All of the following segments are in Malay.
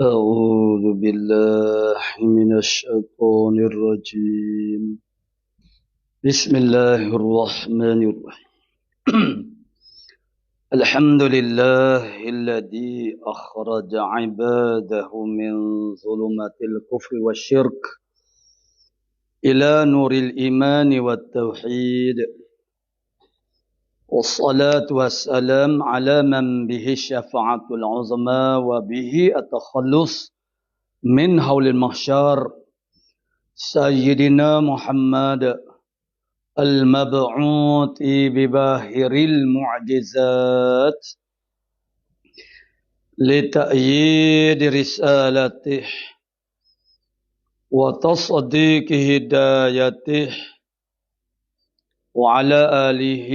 أعوذ بالله من الشيطان الرجيم. بسم الله الرحمن الرحيم. الحمد لله الذي أخرج عباده من ظلمات الكفر والشرك إلى نور الإيمان والتوحيد، والصلاة والسلام على من به الشفاعة العظمى وبه التخلص من هول المحشر، سيدنا محمد المبعوث بباهر المعجزات لتأييد رسالته وتصديق هدايته، وعلى آله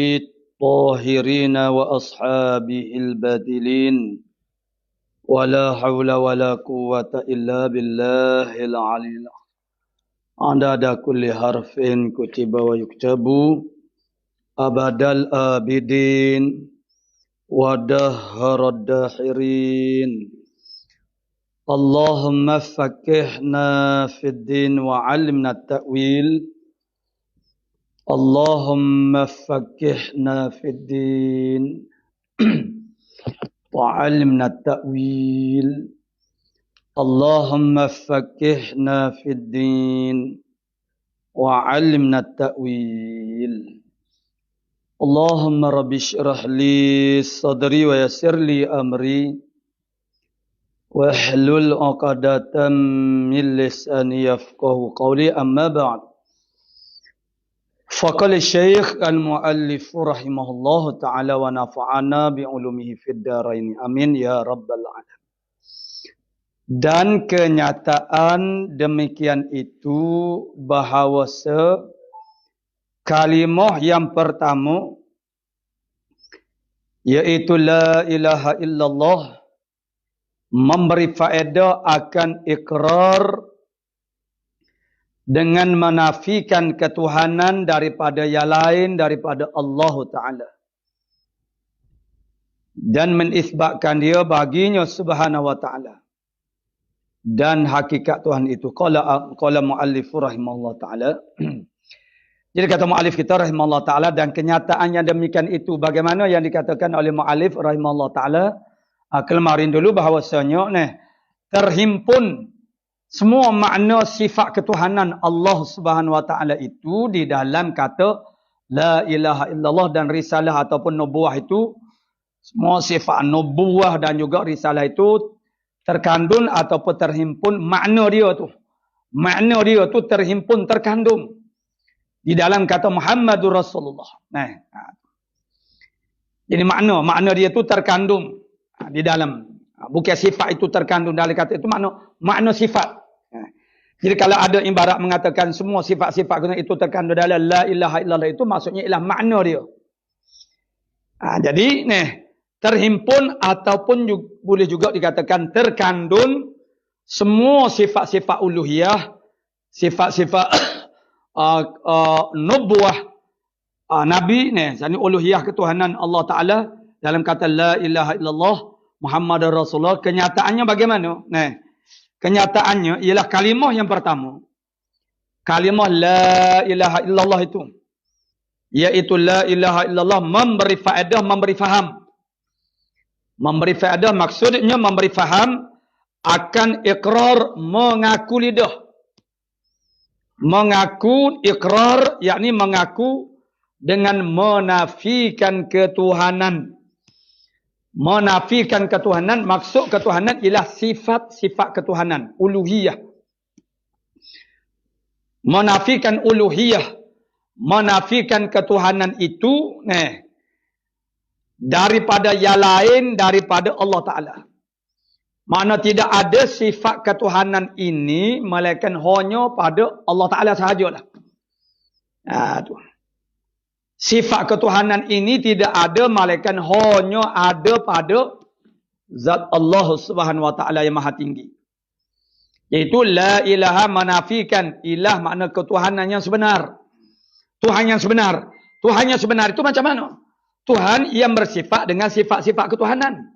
الطاهرين وأصحابه البادلين، ولا حول ولا قوة إلا بالله العلي العظيم. عدد كل حرف كتب ويكتب أبد الآبدين ودهر الداحرين. اللهم فقهنا في الدين وعلمنا التأويل. اللهم فقهنا في الدين وعلمنا التأويل. اللهم فقهنا في الدين وعلمنا التأويل. اللهم رب اشرح لي صدري ويسر لي أمري واحلل عقدة من لساني يفقه قولي. أما بعد، فقال الشيخ المؤلف رحمه الله تعالى ونفعنا بعلومه في الدارين amin ya rabbal alamin. Dan kenyataan demikian itu bahawa kalimah yang pertama yaitu la ilaha illallah memberi faedah akan ikrar dengan menafikan ketuhanan daripada yang lain daripada Allah Ta'ala dan menisbatkan dia baginya subhanahu wa ta'ala dan hakikat Tuhan itu. Qala muallif rahimahullah ta'ala. Jadi kata muallif kita rahimahullah ta'ala, dan kenyataannya demikian itu bagaimana yang dikatakan oleh muallif rahimahullah ta'ala kemarin dulu, bahawasanya terhimpun semua makna sifat ketuhanan Allah subhanahu wa ta'ala itu di dalam kata la ilaha illallah, dan risalah ataupun nubuah itu, semua sifat nubuah dan juga risalah itu terkandung ataupun terhimpun makna dia tu. Makna dia tu terhimpun, terkandung di dalam kata Muhammadur Rasulullah. Jadi makna dia tu terkandung di dalam. Bukan sifat itu terkandung dalam kata itu, makna sifat. Jadi kalau ada ibarat mengatakan semua sifat-sifat itu terkandung dalam la ilaha illallah, itu maksudnya ialah makna dia. Jadi terhimpun ataupun boleh juga dikatakan terkandung semua sifat-sifat uluhiyah, sifat-sifat nubuah Nabi jadi uluhiyah ketuhanan Allah Ta'ala dalam kata la ilaha illallah Muhammadar Rasulullah. Kenyataannya bagaimana? Kenyataannya ialah kalimah yang pertama, kalimah la ilaha illallah itu, iaitu la ilaha illallah memberi faedah, memberi faham. Memberi faedah maksudnya memberi faham akan ikrar, mengaku lidah. Mengaku ikrar, yakni mengaku dengan menafikan ketuhanan. Menafikan ketuhanan, maksud ketuhanan ialah sifat-sifat ketuhanan, uluhiyah. Menafikan uluhiyah, menafikan ketuhanan itu daripada yang lain daripada Allah Ta'ala. Mana tidak ada sifat ketuhanan ini melainkan hanya pada Allah Ta'ala sahajalah. Sifat ketuhanan ini tidak ada melainkan hanya ada pada zat Allah Subhanahu wa Ta'ala yang maha tinggi. Iaitu la ilaha, menafikan ilah, makna ketuhanan yang sebenar. Tuhan yang sebenar. Tuhan yang sebenar itu macam mana? Tuhan yang bersifat dengan sifat-sifat ketuhanan.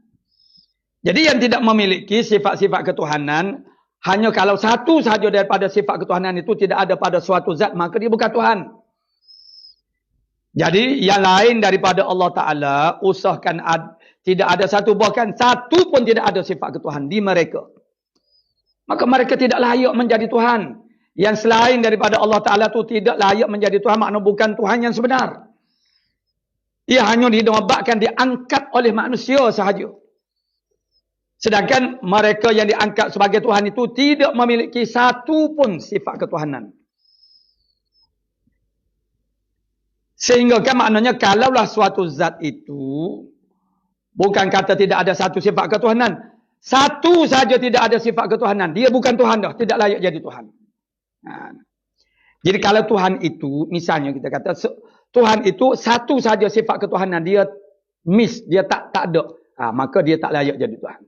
Jadi yang tidak memiliki sifat-sifat ketuhanan, hanya kalau satu sahaja daripada sifat ketuhanan itu tidak ada pada suatu zat, maka dia bukan Tuhan. Jadi yang lain daripada Allah Ta'ala, usahakan tidak ada satu, bahkan satu pun tidak ada sifat ketuhanan di mereka. Maka mereka tidak layak menjadi Tuhan. Yang selain daripada Allah Ta'ala itu tidak layak menjadi Tuhan, makna bukan Tuhan yang sebenar. Ia hanya dinobatkan, diangkat oleh manusia sahaja. Sedangkan mereka yang diangkat sebagai Tuhan itu tidak memiliki satu pun sifat ketuhanan. Sehingga kan maknanya kalaulah suatu zat itu, bukan kata tidak ada satu sifat ketuhanan. Satu saja tidak ada sifat ketuhanan. Dia bukan Tuhan dah. Tidak layak jadi Tuhan. Nah. Jadi kalau Tuhan itu, misalnya kita kata, Tuhan itu satu saja sifat ketuhanan. Dia dia tak ada. Maka dia tak layak jadi Tuhan.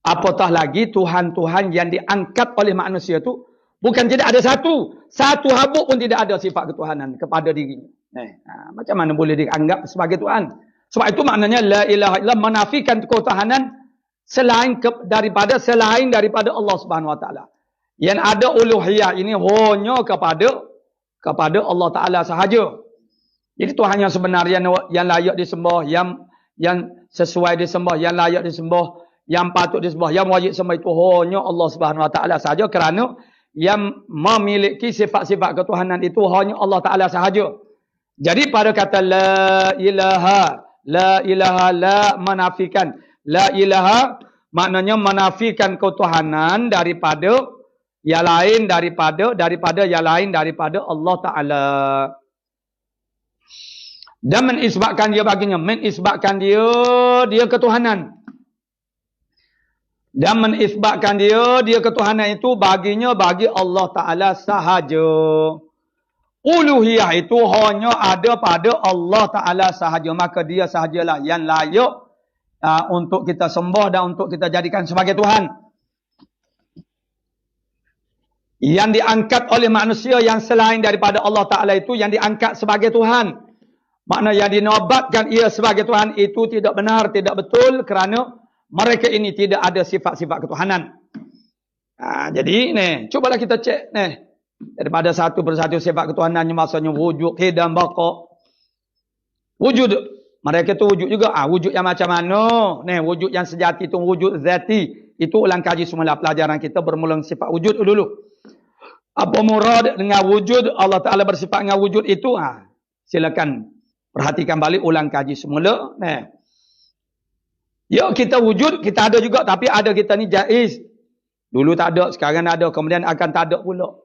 Apatah lagi Tuhan-Tuhan yang diangkat oleh manusia itu bukan tidak ada satu. Satu habuk pun tidak ada sifat ketuhanan kepada dirinya. Macam mana boleh dianggap sebagai Tuhan? Sebab itu maknanya la ilaha illallah, menafikan ketuhanan selain daripada Allah Subhanahu Wa Taala. Yang ada uluhiyah ini hanya kepada Allah Taala sahaja. Jadi Tuhan yang sebenar, yang layak disembah, yang sesuai disembah, yang layak disembah, yang patut disembah, yang wajib sembah itu hanya Allah Subhanahu Wa Taala sahaja, kerana yang memiliki sifat-sifat ketuhanan itu hanya Allah Taala sahaja. Jadi pada kata la ilaha, la menafikan. La ilaha maknanya menafikan ketuhanan daripada yang lain daripada yang lain daripada Allah Taala. Dan menisbatkan dia baginya, menisbatkan dia ketuhanan. Dan menisbatkan dia ketuhanan itu baginya, bagi Allah Ta'ala sahaja. Uluhiyah itu hanya ada pada Allah Ta'ala sahaja. Maka dia sahajalah yang layak untuk kita sembah dan untuk kita jadikan sebagai Tuhan. Yang diangkat oleh manusia yang selain daripada Allah Ta'ala itu, yang diangkat sebagai Tuhan. Makna yang dinobatkan ia sebagai Tuhan itu tidak benar, tidak betul, kerana mereka ini tidak ada sifat-sifat ketuhanan. Jadi cobalah kita cek daripada satu persatu sifat ketuhanannya, maksudnya wujud, hidam, baqa. Wujud, mereka itu wujud juga. Wujud yang macam mana? Wujud yang sejati itu wujud zati. Itu ulang kaji semula pelajaran kita bermula sifat wujud dulu. Apa murad dengan wujud? Allah Ta'ala bersifat dengan wujud itu. Silakan perhatikan balik, ulang kaji semula. Ya, kita wujud, kita ada juga, tapi ada kita ni jaiz. Dulu tak ada, sekarang ada, kemudian akan tak ada pula.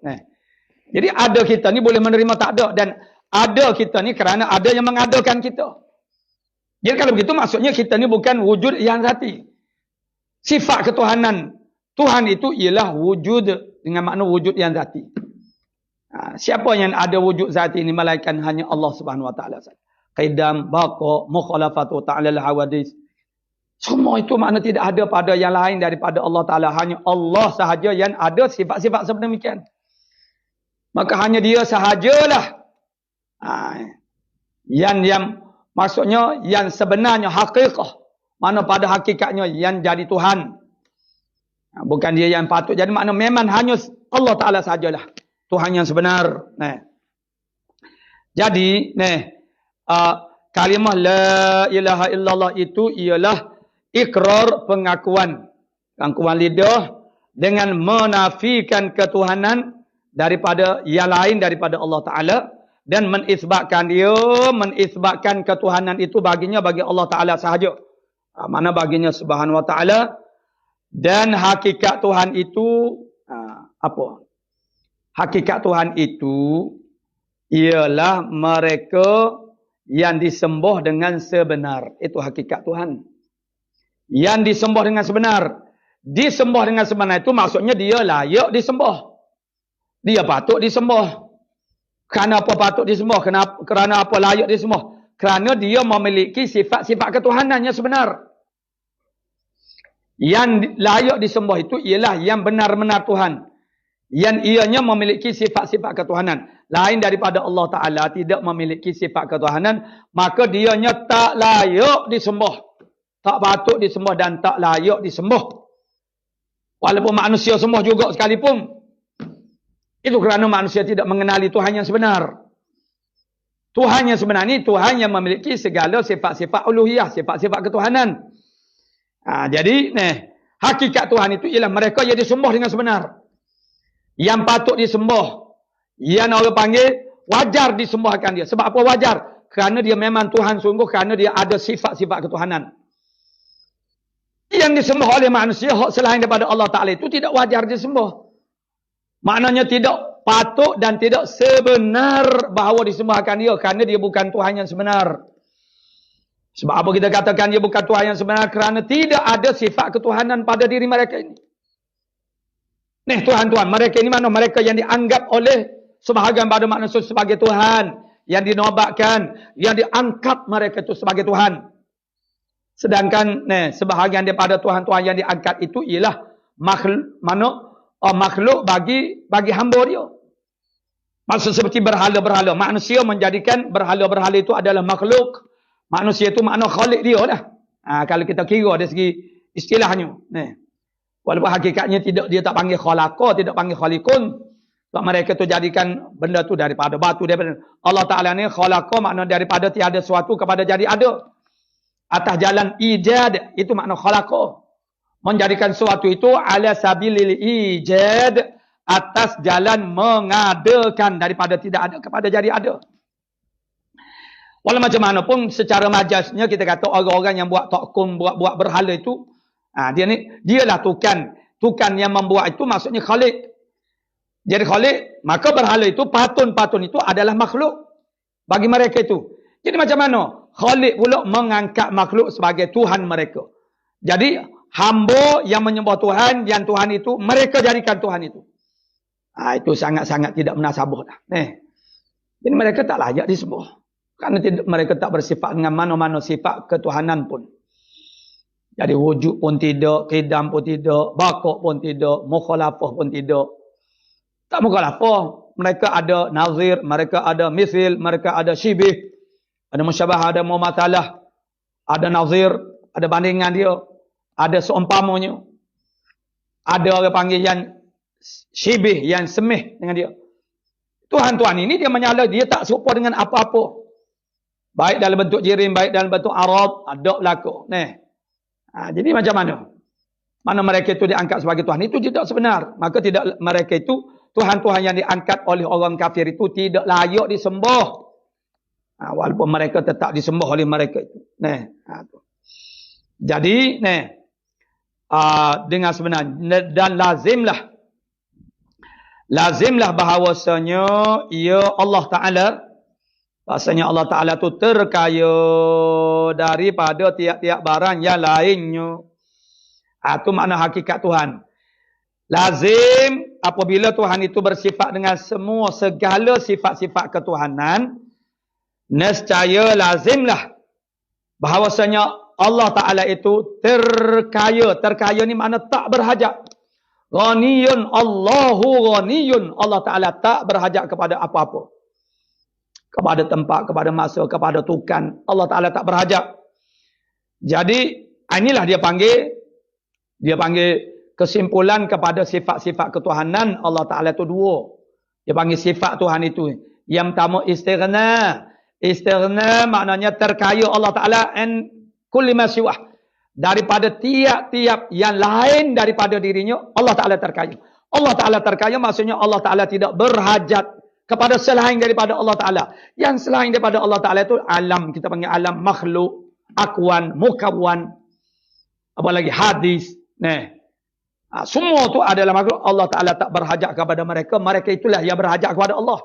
Jadi ada kita ni boleh menerima tak ada, dan ada kita ni kerana ada yang mengadakan kita. Jadi kalau begitu maksudnya kita ni bukan wujud yang zati. Sifat ketuhanan Tuhan itu ialah wujud dengan makna wujud yang zati. Siapa yang ada wujud zati ini melainkan hanya Allah Subhanahu Wa Taala saja. Qidam, baqa, mukhalafatu ta'ala al-hawadis. Semua itu makna tidak ada pada yang lain daripada Allah Ta'ala. Hanya Allah sahaja yang ada sifat-sifat sedemikian. Maka hanya dia sahajalah. Yang maksudnya yang sebenarnya hakikah. Mana pada hakikatnya yang jadi Tuhan. Bukan dia yang patut. Jadi makna memang hanya Allah Ta'ala sahajalah Tuhan yang sebenar. Jadi kalimah la ilaha illallah itu ialah ikrar, pengakuan lidah dengan menafikan ketuhanan daripada yang lain daripada Allah Ta'ala, dan menisbatkan ketuhanan itu baginya, bagi Allah Ta'ala sahaja. Mana baginya Subhanahu Wa Ta'ala. Dan hakikat Tuhan itu apa? Hakikat Tuhan itu ialah mereka yang disembah dengan sebenar. Itu hakikat Tuhan. Yang disembah dengan sebenar. Disembah dengan sebenar itu maksudnya dia layak disembah. Dia patut disembah. Kerana apa patut disembah? Kerana apa layak disembah? Kerana dia memiliki sifat-sifat ketuhanan yang sebenar. Yang layak disembah itu ialah yang benar-benar Tuhan. Yang ianya memiliki sifat-sifat ketuhanan. Lain daripada Allah Ta'ala tidak memiliki sifat ketuhanan, maka dianya tak layak disembah. tak patut disembah dan tak layak disembah. Walaupun manusia sembah juga sekalipun. Itu kerana manusia tidak mengenali Tuhan yang sebenar. Tuhan yang sebenar ini Tuhan yang memiliki segala sifat-sifat uluhiyah, sifat-sifat ketuhanan. Jadi, hakikat Tuhan itu ialah mereka yang disembah dengan sebenar. Yang patut disembah. Yang orang panggil wajar disembahkan dia. Sebab apa wajar? Kerana dia memang Tuhan sungguh, kerana dia ada sifat-sifat ketuhanan. Yang disembah oleh manusia selain daripada Allah Ta'ala itu tidak wajar disembah. Maknanya tidak patut dan tidak sebenar bahawa disembahkan dia, kerana dia bukan Tuhan yang sebenar. Sebab apa kita katakan dia bukan Tuhan yang sebenar? Kerana tidak ada sifat ketuhanan pada diri mereka ini. Tuhan-Tuhan mereka ini mana? Mereka yang dianggap oleh sebahagian pada manusia sebagai Tuhan, yang dinobatkan, yang diangkat mereka itu sebagai Tuhan. Sedangkan sebahagian daripada Tuhan-Tuhan yang diangkat itu ialah makhluk bagi hamba dia. Maksud seperti berhala-berhala. Manusia menjadikan berhala-berhala itu adalah makhluk. Manusia itu makna khalik dia lah. Kalau kita kira dari segi istilahnya. Walaupun hakikatnya dia tak panggil khalaqa, tidak panggil khalikun. Sebab mereka itu jadikan benda tu daripada batu. Daripada Allah Ta'ala ni khalaqa makna daripada tiada sesuatu kepada jadi ada. Atas jalan ijad, itu makna khalaqa. Menjadikan sesuatu itu ala sabilil ijad, atas jalan mengadakan daripada tidak ada kepada jadi ada. Walau macam mana pun secara majasnya kita kata orang-orang yang buat takum, buat berhala itu, dialah tukan yang membuat itu maksudnya khalik. Jadi khalik, maka berhala itu, patun-patun itu adalah makhluk bagi mereka itu. Jadi macam mana? Khalik pula mengangkat makhluk sebagai Tuhan mereka. Jadi hamba yang menyembah Tuhan, yang Tuhan itu mereka jadikan Tuhan itu. Itu sangat-sangat tidak munasabah dah. Jadi mereka tak layak disembah. Kerana mereka tak bersifat dengan mana-mana sifat ketuhanan pun. Jadi wujud pun tidak, qidam pun tidak, baqa' pun tidak, mukhalafah pun tidak. Tak mukhalafah. Mereka ada nazir, mereka ada mithil, mereka ada syibih, ada musyabah, ada mumathalah, ada nazir, ada bandingan dia, ada seumpamanya. Ada orang panggil yang syibih, yang semih dengan dia. Tuhan-Tuhan ini dia menyala, dia tak serupa dengan apa-apa. Baik dalam bentuk jirim, baik dalam bentuk arab, ada berlaku. Jadi macam mana? Mana mereka itu diangkat sebagai Tuhan, itu tidak sebenar. Maka tidak, mereka itu, Tuhan-Tuhan yang diangkat oleh orang kafir itu tidak layak disembah. Walaupun mereka tetap disembah oleh mereka itu. Jadi, dengan sebenar, dan lazimlah bahawasanya ia Allah Ta'ala, bahasanya Allah Ta'ala itu terkaya daripada tiap-tiap barang yang lainnya. Itu makna hakikat Tuhan. Lazim apabila Tuhan itu bersifat dengan segala sifat-sifat ketuhanan, nescaya lazimlah bahawasanya Allah Ta'ala itu terkaya. Terkaya ni makna tak berhajat. Ghaniyun, Allahu ghaniyun. Allah Ta'ala tak berhajat kepada apa-apa. Kepada tempat, kepada masa, kepada tukan. Allah Ta'ala tak berhajat. Jadi, inilah dia panggil kesimpulan kepada sifat-sifat ketuhanan Allah Ta'ala itu dua. Dia panggil sifat Tuhan itu. Yang pertama istighna. Istighna maknanya terkaya Allah Ta'ala and kulli ma siwah. Daripada tiap-tiap yang lain daripada dirinya, Allah Ta'ala terkaya. Allah Ta'ala terkaya maksudnya Allah Ta'ala tidak berhajat kepada selain daripada Allah Ta'ala. Yang selain daripada Allah Ta'ala itu alam. Kita panggil alam makhluk, akwan, mukawwan, apalagi hadis. Semua itu adalah makhluk. Allah Ta'ala tak berhajat kepada mereka. Mereka itulah yang berhajat kepada Allah.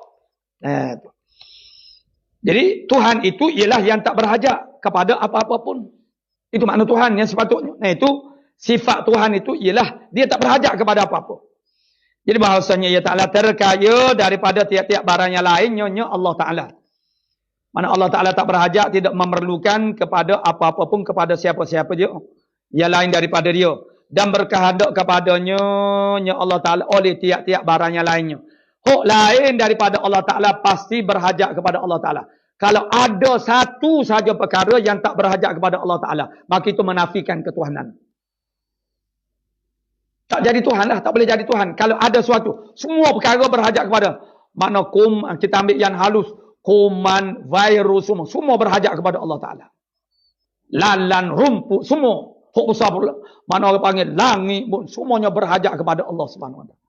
Jadi Tuhan itu ialah yang tak berhajat kepada apa-apa pun. Itu makna Tuhan yang sepatutnya. Itu sifat Tuhan itu ialah dia tak berhajat kepada apa-apa. Jadi bahasanya ia Ta'ala terkaya daripada tiap-tiap barang yang lainnya Allah Ta'ala. Mana Allah Ta'ala tak berhajat, tidak memerlukan kepada apa-apa pun, kepada siapa-siapa dia yang lain daripada dia. Dan berkehendak kepadanya Allah Ta'ala oleh tiap-tiap barang yang lainnya. Hak lain daripada Allah Ta'ala pasti berhajat kepada Allah Ta'ala. Kalau ada satu saja perkara yang tak berhajat kepada Allah Ta'ala, maka itu menafikan ketuhanan. Tak jadi Tuhan lah, tak boleh jadi Tuhan. Kalau ada suatu, semua perkara berhajat kepada, mana kita ambil yang halus, kuman, virus, semua berhajat kepada Allah Ta'ala. Lalan, rumput, semua. Huk besar pula. Mana orang panggil langit pun, semuanya berhajat kepada Allah Subhanahu Wa Ta'ala.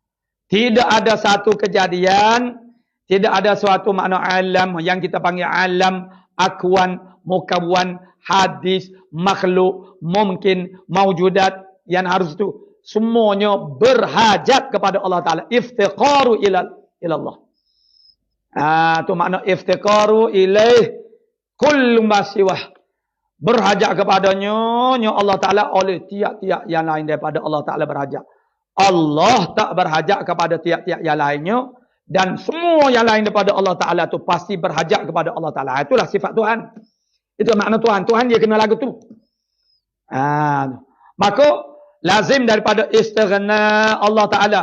Tidak ada satu kejadian, tidak ada suatu makna alam yang kita panggil alam, akwan, mukawwan, hadis, makhluk, mungkin, maujudat, yang harus itu. Semuanya berhajat kepada Allah Ta'ala. Iftiqaru ilallah. Itu makna iftiqaru ilaih kullu masiwah. Berhajat kepadanya Allah Ta'ala oleh tiap-tiap yang lain daripada Allah Ta'ala berhajat. Allah tak berhajat kepada tiap-tiap yang lainnya. Dan semua yang lain daripada Allah Ta'ala itu pasti berhajat kepada Allah Ta'ala. Itulah sifat Tuhan. Itu makna Tuhan. Tuhan dia kena lagu tu. Maka lazim daripada istighna Allah Ta'ala.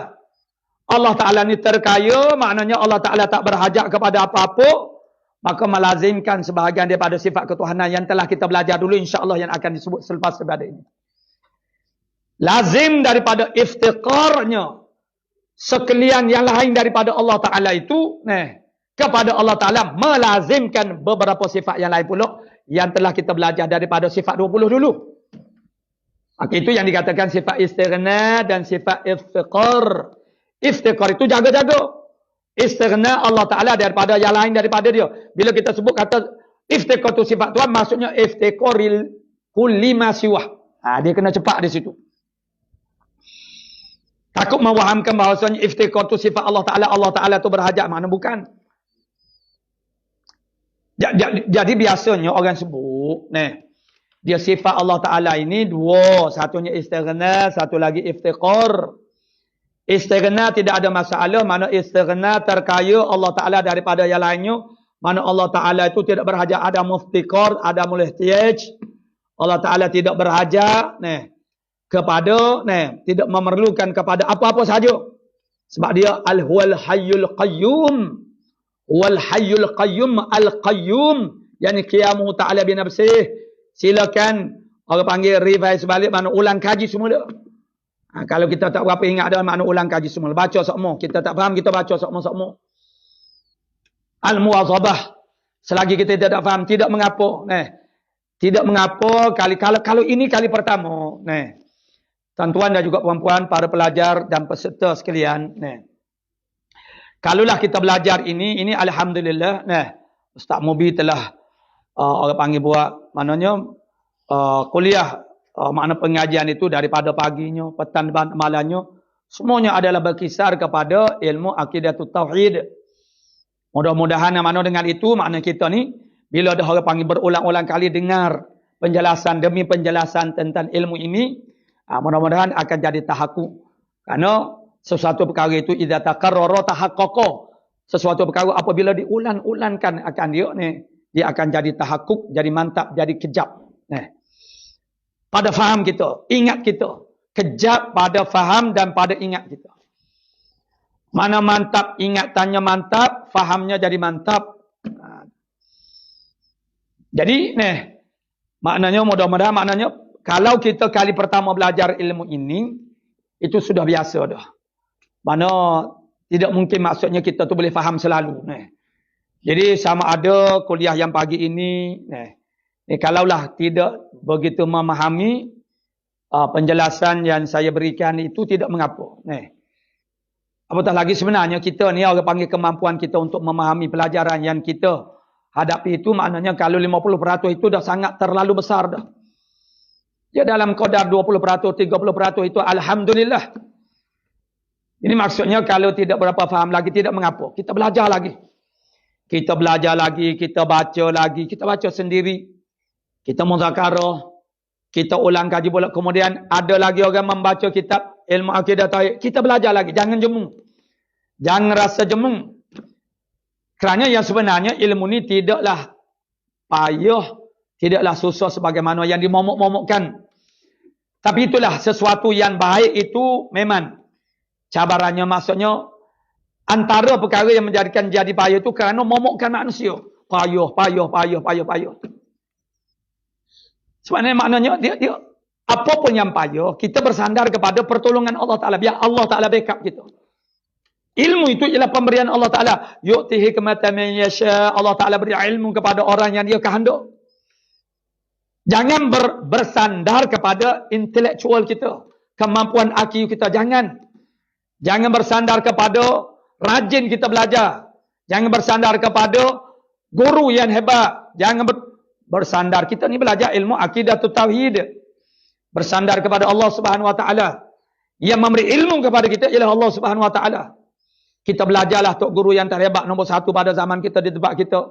Allah Ta'ala ni terkaya, maknanya Allah Ta'ala tak berhajat kepada apa-apa. Maka melazimkan sebahagian daripada sifat ketuhanan yang telah kita belajar dulu, insya-Allah yang akan disebut selepas daripada ini. Lazim daripada iftiqarnya sekalian yang lain daripada Allah Ta'ala itu kepada Allah Ta'ala melazimkan beberapa sifat yang lain pula yang telah kita belajar daripada sifat 20 dulu. Itu yang dikatakan sifat istighna dan sifat iftiqar. Iftiqar itu jaga-jaga. Istighna Allah Ta'ala daripada yang lain daripada dia. Bila kita sebut kata iftiqar itu sifat Tuhan, maksudnya iftiqaril kulli ma siwah. Dia kena cepat di situ. Takut memfahamkan bahawasanya iftiqar itu sifat Allah Ta'ala. Allah Ta'ala itu berhajat. Mana bukan. Jadi biasanya orang sebut, dia sifat Allah Ta'ala ini dua. Satunya istighna, satu lagi iftiqar. Istighna tidak ada masalah. Mana istighna terkaya Allah Ta'ala daripada yang lainnya. Mana Allah Ta'ala itu tidak berhajat. Ada muftiqar, ada mulihtiyaj. Allah Ta'ala tidak berhajat kepada, tidak memerlukan kepada apa-apa sahaja. Sebab dia al-huwal hayyul qayyum. Wal hayyul qayyum al-qayyum. Yani qiyamuhu ta'ala binafsih. Silakan orang panggil revise balik, mana ulang kaji semua dia. Kalau kita tak berapa ingat ada makna ulang kaji semua. Baca semua. Kita tak faham, kita baca semua. Al-muwazabah. Selagi kita tidak faham, tidak mengapa. Tidak mengapa. Kalau ini kali pertama. Tuan-tuan dan juga puan-puan, para pelajar dan peserta sekalian. Kalaulah kita belajar ini Alhamdulillah. Ustaz Mubi telah orang panggil buat, maknanya kuliah. Makna pengajian itu daripada paginya, petang dan malamnya, semuanya adalah berkisar kepada ilmu akidatut tauhid. Mudah-mudahan mana dengan itu, makna kita ni, bila ada orang panggil berulang-ulang kali dengar penjelasan demi penjelasan tentang ilmu ini, mudah-mudahan akan jadi tahakkuk. Karena sesuatu perkara itu, idza taqarrara tahaqqaqa. Sesuatu perkara apabila diulang-ulangkan akan dia akan jadi tahakkuk, jadi mantap, jadi kejap. Pada faham kita, ingat kita. Kejap pada faham dan pada ingat kita. Mana mantap, ingatannya mantap, fahamnya jadi mantap. Jadi, maknanya mudah-mudahan, kalau kita kali pertama belajar ilmu ini, itu sudah biasa dah. Mana tidak mungkin maksudnya kita tu boleh faham selalu. Jadi sama ada kuliah yang pagi ini, kalaulah tidak begitu memahami penjelasan yang saya berikan itu tidak mengapa. Apatah lagi sebenarnya kita ni orang panggil kemampuan kita untuk memahami pelajaran yang kita hadapi itu, maknanya kalau 50% itu dah sangat terlalu besar dah. Ya dalam qadar 20%, 30% itu Alhamdulillah. Ini maksudnya kalau tidak berapa faham lagi tidak mengapa. Kita belajar lagi. Kita belajar lagi, kita baca sendiri. Kita muzakarah, kita ulang kaji pula. Kemudian ada lagi orang membaca kitab ilmu akidah tauhid. Kita belajar lagi, jangan jemu. Jangan rasa jemu. Kerana yang sebenarnya ilmu ni tidaklah payah, tidaklah susah sebagaimana yang dimomok-momokkan. Tapi itulah sesuatu yang baik itu memang cabarannya, maksudnya antara perkara yang menjadikan jadi payah itu kerana momokkan manusia. payuh. Sebenarnya maknanya dia apapun yang payuh, kita bersandar kepada pertolongan Allah Ta'ala. Biar Allah Ta'ala backup kita. Ilmu itu ialah pemberian Allah Ta'ala. Yu'tihi kemata man yasha. Allah Ta'ala beri ilmu kepada orang yang dia kehendak. Jangan bersandar kepada intelektual kita. Kemampuan IQ kita. Jangan bersandar kepada rajin kita belajar. Jangan bersandar kepada guru yang hebat. Jangan bersandar. Kita ni belajar ilmu akidah tauhid. Bersandar kepada Allah Subhanahu Wa Ta'ala. Yang memberi ilmu kepada kita ialah Allah Subhanahu Wa Ta'ala. Kita belajarlah tok guru yang terhebat nombor satu pada zaman kita di tempat kita.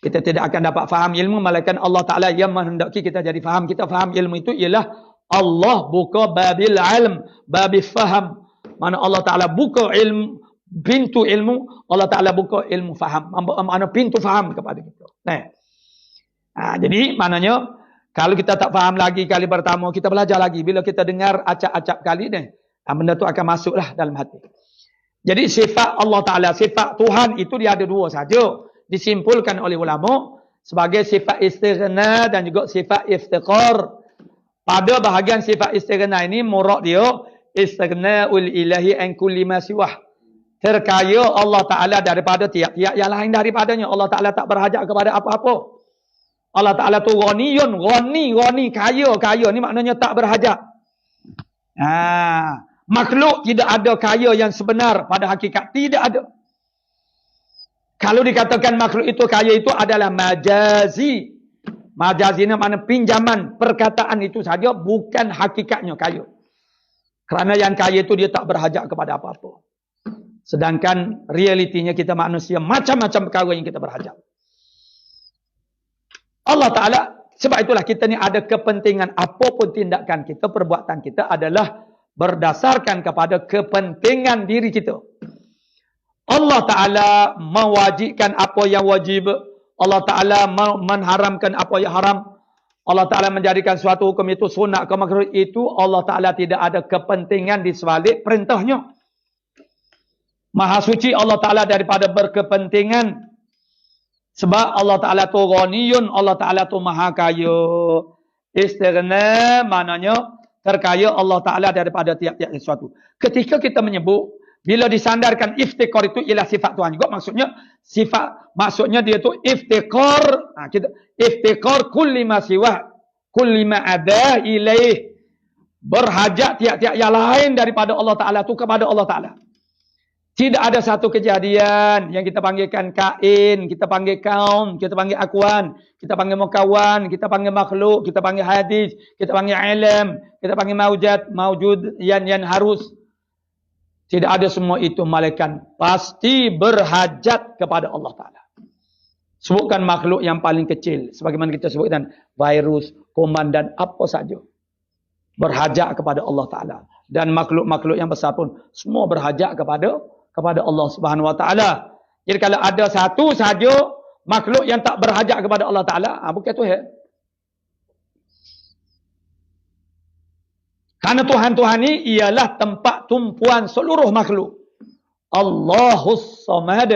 Kita tidak akan dapat faham ilmu melainkan Allah Ta'ala yang menghendaki kita jadi faham. Kita faham ilmu itu ialah Allah buka babil ilm, babil faham. Mana Allah Ta'ala buka ilmu, pintu ilmu, Allah Ta'ala buka ilmu faham. Mana pintu faham kepada kita. Jadi maknanya kalau kita tak faham lagi kali pertama, kita belajar lagi. Bila kita dengar acap-acap kali ni, benda tu akan masuklah dalam hati. Jadi sifat Allah Ta'ala, sifat Tuhan itu dia ada dua saja. Disimpulkan oleh ulama sebagai sifat istighna dan juga sifat iftiqar. Pada bahagian sifat istighna ini, murad dia istighna'ul ilahi an kulli ma siwah. Terkaya Allah Ta'ala daripada tiap-tiap yang lain daripadanya. Allah Ta'ala tak berhajat kepada apa-apa. Allah Ta'ala tu ghaniyun, ghani, kaya. Ni maknanya tak berhajat. Makhluk tidak ada kaya yang sebenar pada hakikat. Tidak ada. Kalau dikatakan makhluk itu kaya itu adalah majazi. Majazi ini makna pinjaman. Perkataan itu saja bukan hakikatnya kaya. Kerana yang kaya itu dia tak berhajat kepada apa-apa. Sedangkan realitinya kita manusia macam-macam perkara yang kita berhajat. Allah Ta'ala, sebab itulah kita ni ada kepentingan apapun tindakan kita, perbuatan kita adalah berdasarkan kepada kepentingan diri kita. Allah Ta'ala mewajibkan apa yang wajib. Allah Ta'ala mengharamkan apa yang haram. Allah Ta'ala menjadikan suatu hukum itu sunat ke makruh. Itu Allah Ta'ala tidak ada kepentingan di sebalik perintahnya. Maha suci Allah Ta'ala daripada berkepentingan. Sebab Allah Ta'ala tu ghaniyun, Allah Ta'ala tu maha kaya. Istighna maknanya terkaya Allah Ta'ala daripada tiap-tiap sesuatu. Ketika kita menyebut, bila disandarkan iftikar itu ialah sifat Tuhan juga. Maksudnya dia tu iftikar. Iftikar kulli ma siwah, kulli ma ada ilaih. Berhajat tiap-tiap yang lain daripada Allah Ta'ala tu kepada Allah Ta'ala. Tidak ada satu kejadian yang kita panggilkan kain, kita panggil kaum, kita panggil akuan, kita panggil mukawan, kita panggil makhluk, kita panggil hadis, kita panggil alam, kita panggil maujud yang harus. Tidak ada semua itu malaikat. Pasti berhajat kepada Allah Ta'ala. Sebutkan makhluk yang paling kecil. Sebagaimana kita sebutkan virus, kuman dan apa saja. Berhajat kepada Allah Ta'ala. Dan makhluk-makhluk yang besar pun semua berhajat kepada Allah Subhanahu Wa Ta'ala. Jadi kalau ada satu saja makhluk yang tak berhajat kepada Allah Ta'ala, bukan Tuhan. Karena Tuhan-Tuhan ini ialah tempat tumpuan seluruh makhluk. Allahus Samad.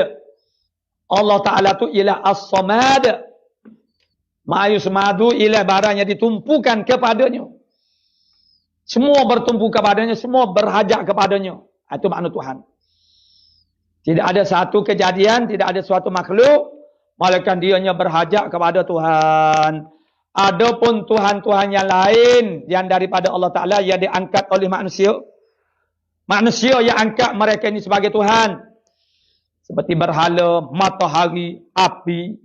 Allah Ta'ala tu ialah As-Samad. Ma'yusmadu ialah barang yang ditumpukan kepadanya. Semua bertumpu kepadanya, semua berhajat kepadanya. Itu makna Tuhan. Tidak ada satu kejadian, tidak ada suatu makhluk, malaikat dianya berhajat kepada Tuhan. Adapun Tuhan-Tuhan yang lain yang daripada Allah Ta'ala yang diangkat oleh manusia. Manusia yang angkat mereka ini sebagai Tuhan. Seperti berhala, matahari, api.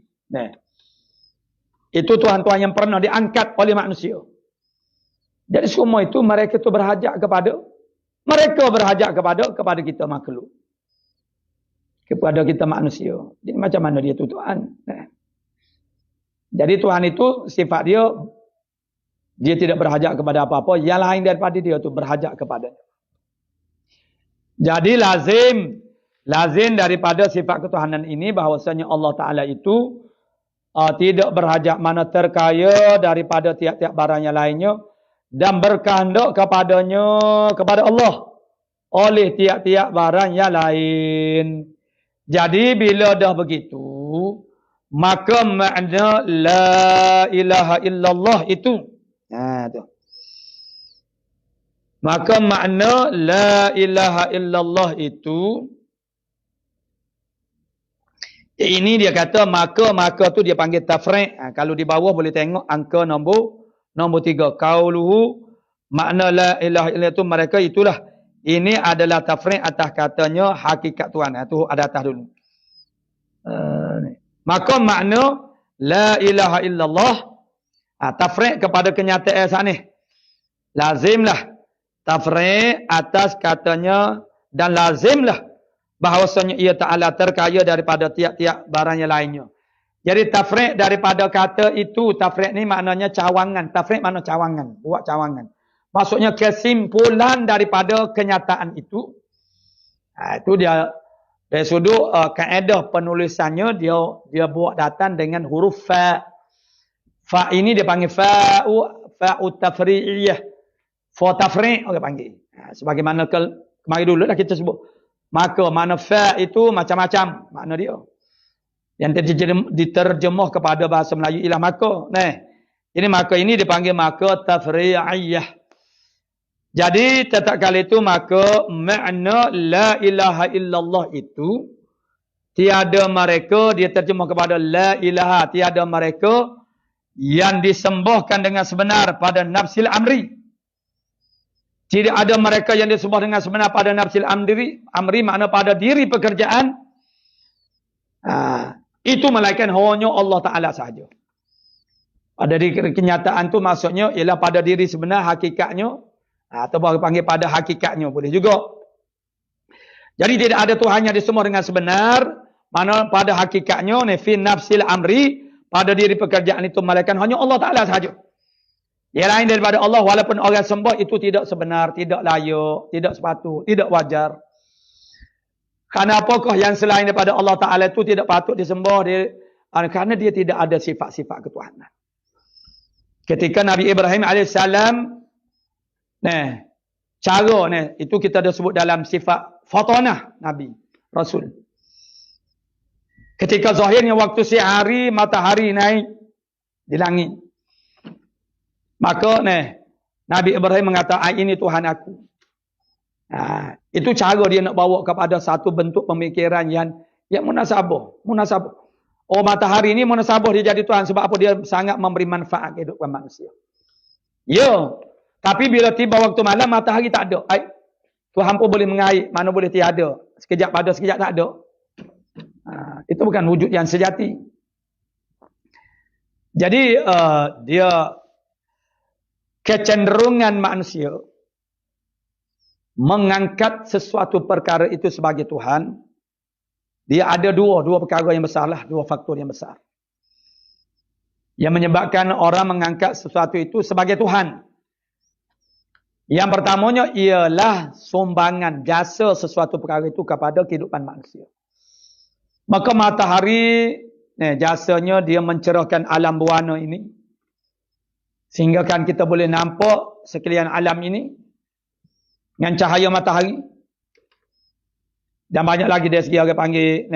Itu Tuhan-Tuhan yang pernah diangkat oleh manusia. Jadi semua itu mereka itu berhajat kepada. Mereka berhajat kepada kita makhluk. Kepada kita manusia. Jadi macam mana dia tu Tuhan? Jadi Tuhan itu sifat dia tidak berhajat kepada apa-apa. Yang lain daripada dia tu berhajat kepadanya. Jadi lazim daripada sifat ketuhanan ini bahawasanya Allah Ta'ala itu tidak berhajat mana terkaya daripada tiap-tiap barang yang lainnya. Dan berkehendak kepadanya, kepada Allah. Oleh tiap-tiap barang yang lain. Jadi bila dah begitu, maka makna la ilaha illallah itu. Tu. Maka makna la ilaha illallah itu, ini dia kata maka tu dia panggil tafriq. Kalau di bawah boleh tengok angka nombor 3. Qauluhu, makna la ilaha illallah itu mereka itulah. Ini adalah tafriq atas katanya hakikat Tuhan. Itu ada atas dulu. Maka makna la ilaha illallah, tafriq kepada kenyataan saat ni. Lazimlah tafriq atas katanya dan lazimlah bahawasanya ia Ta'ala terkaya daripada tiap-tiap barang yang lainnya. Jadi tafriq daripada kata itu, tafriq ni maknanya cawangan. Tafriq makna cawangan, buat cawangan. Maksudnya kesimpulan daripada kenyataan itu. Itu dia dari sudut kaedah penulisannya dia buat datang dengan huruf fa. Fa ini dia panggil fa'u tafri'iyah. Fa tafri' orang panggil. Sebagaimana kemarin dulu dah kita sebut. Maka makna fa itu macam-macam makna dia. Yang diterjemah kepada bahasa Melayu ialah maka. Ini maka ini dipanggil maka tafri'iyah. Jadi tetap kali itu maka makna la ilaha illallah itu tiada mereka, dia terjemah kepada la ilaha, tiada mereka yang disembahkan dengan sebenar pada nafsil amri. Tidak ada mereka yang disembah dengan sebenar pada nafsil amri makna pada diri pekerjaan. Itu melainkan hanya Allah Ta'ala sahaja. Pada diri kenyataan tu maksudnya ialah pada diri sebenar hakikatnya. Atau panggil pada hakikatnya boleh juga. Jadi tidak ada Tuhan yang disembah dengan sebenar. Mana pada hakikatnya fi nafsil amri, pada diri pekerjaan itu melainkan hanya Allah Ta'ala sahaja. Yang lain daripada Allah walaupun orang sembah itu tidak sebenar, tidak layak, tidak sepatut, tidak wajar. Karena apakah yang selain daripada Allah Ta'ala itu tidak patut disembah? Kerana dia tidak ada sifat-sifat ketuhanan. Ketika Nabi Ibrahim AS, cara itu kita dah sebut dalam sifat fatanah Nabi Rasul. Ketika zahirnya waktu siang matahari naik di langit, maka Nabi Ibrahim mengatakan ini Tuhan aku. Itu cara dia nak bawa kepada satu bentuk pemikiran yang munasabah. Oh, matahari ini munasabah dia jadi Tuhan sebab apa? Dia sangat memberi manfaat kehidupan manusia. Ya. Tapi bila tiba waktu malam, matahari tak ada. Tuhan pun boleh mengair, mana boleh tiada. Sekejap ada, sekejap tak ada. Itu bukan wujud yang sejati. Jadi, dia kecenderungan manusia mengangkat sesuatu perkara itu sebagai Tuhan. Dia ada dua perkara yang besar lah, dua faktor yang besar. Yang menyebabkan orang mengangkat sesuatu itu sebagai Tuhan. Yang pertamanya ialah sumbangan jasa sesuatu perkara itu kepada kehidupan manusia. Maka matahari, jasanya dia mencerahkan alam berwarna ini. Sehingga kan kita boleh nampak sekalian alam ini dengan cahaya matahari. Dan banyak lagi dari segi orang panggil,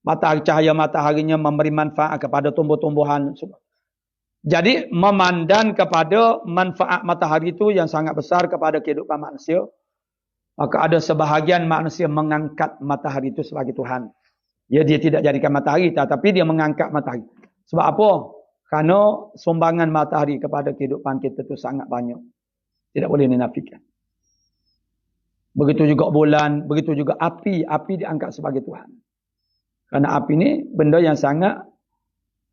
matahari, cahaya mataharinya memberi manfaat kepada tumbuh-tumbuhan. Jadi memandang kepada manfaat matahari itu yang sangat besar kepada kehidupan manusia. Maka ada sebahagian manusia mengangkat matahari itu sebagai Tuhan. Dia tidak jadikan matahari, tetapi dia mengangkat matahari. Sebab apa? Kerana sumbangan matahari kepada kehidupan kita itu sangat banyak. Tidak boleh dinafikan. Begitu juga bulan, begitu juga api. Api diangkat sebagai Tuhan. Kerana api ini benda yang sangat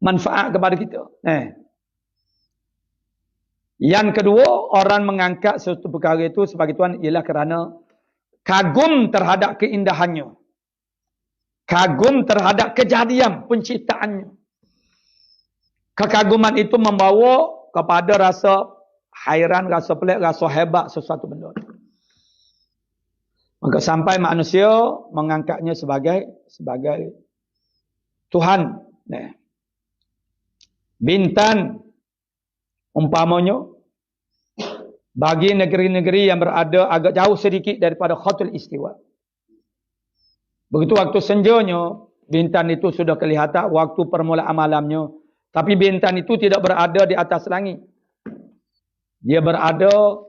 manfaat kepada kita. Yang kedua, orang mengangkat sesuatu perkara itu sebagai Tuhan ialah kerana kagum terhadap keindahannya. Kagum terhadap kejadian penciptaannya. Kekaguman itu membawa kepada rasa hairan, rasa pelik, rasa hebat sesuatu benda. Maka sampai manusia mengangkatnya sebagai Tuhan. Bintang umpamanya bagi negeri-negeri yang berada agak jauh sedikit daripada khatul istiwa. Begitu waktu senjanya bintang itu sudah kelihatan waktu permulaan malamnya. Tapi bintang itu tidak berada di atas langit. Dia berada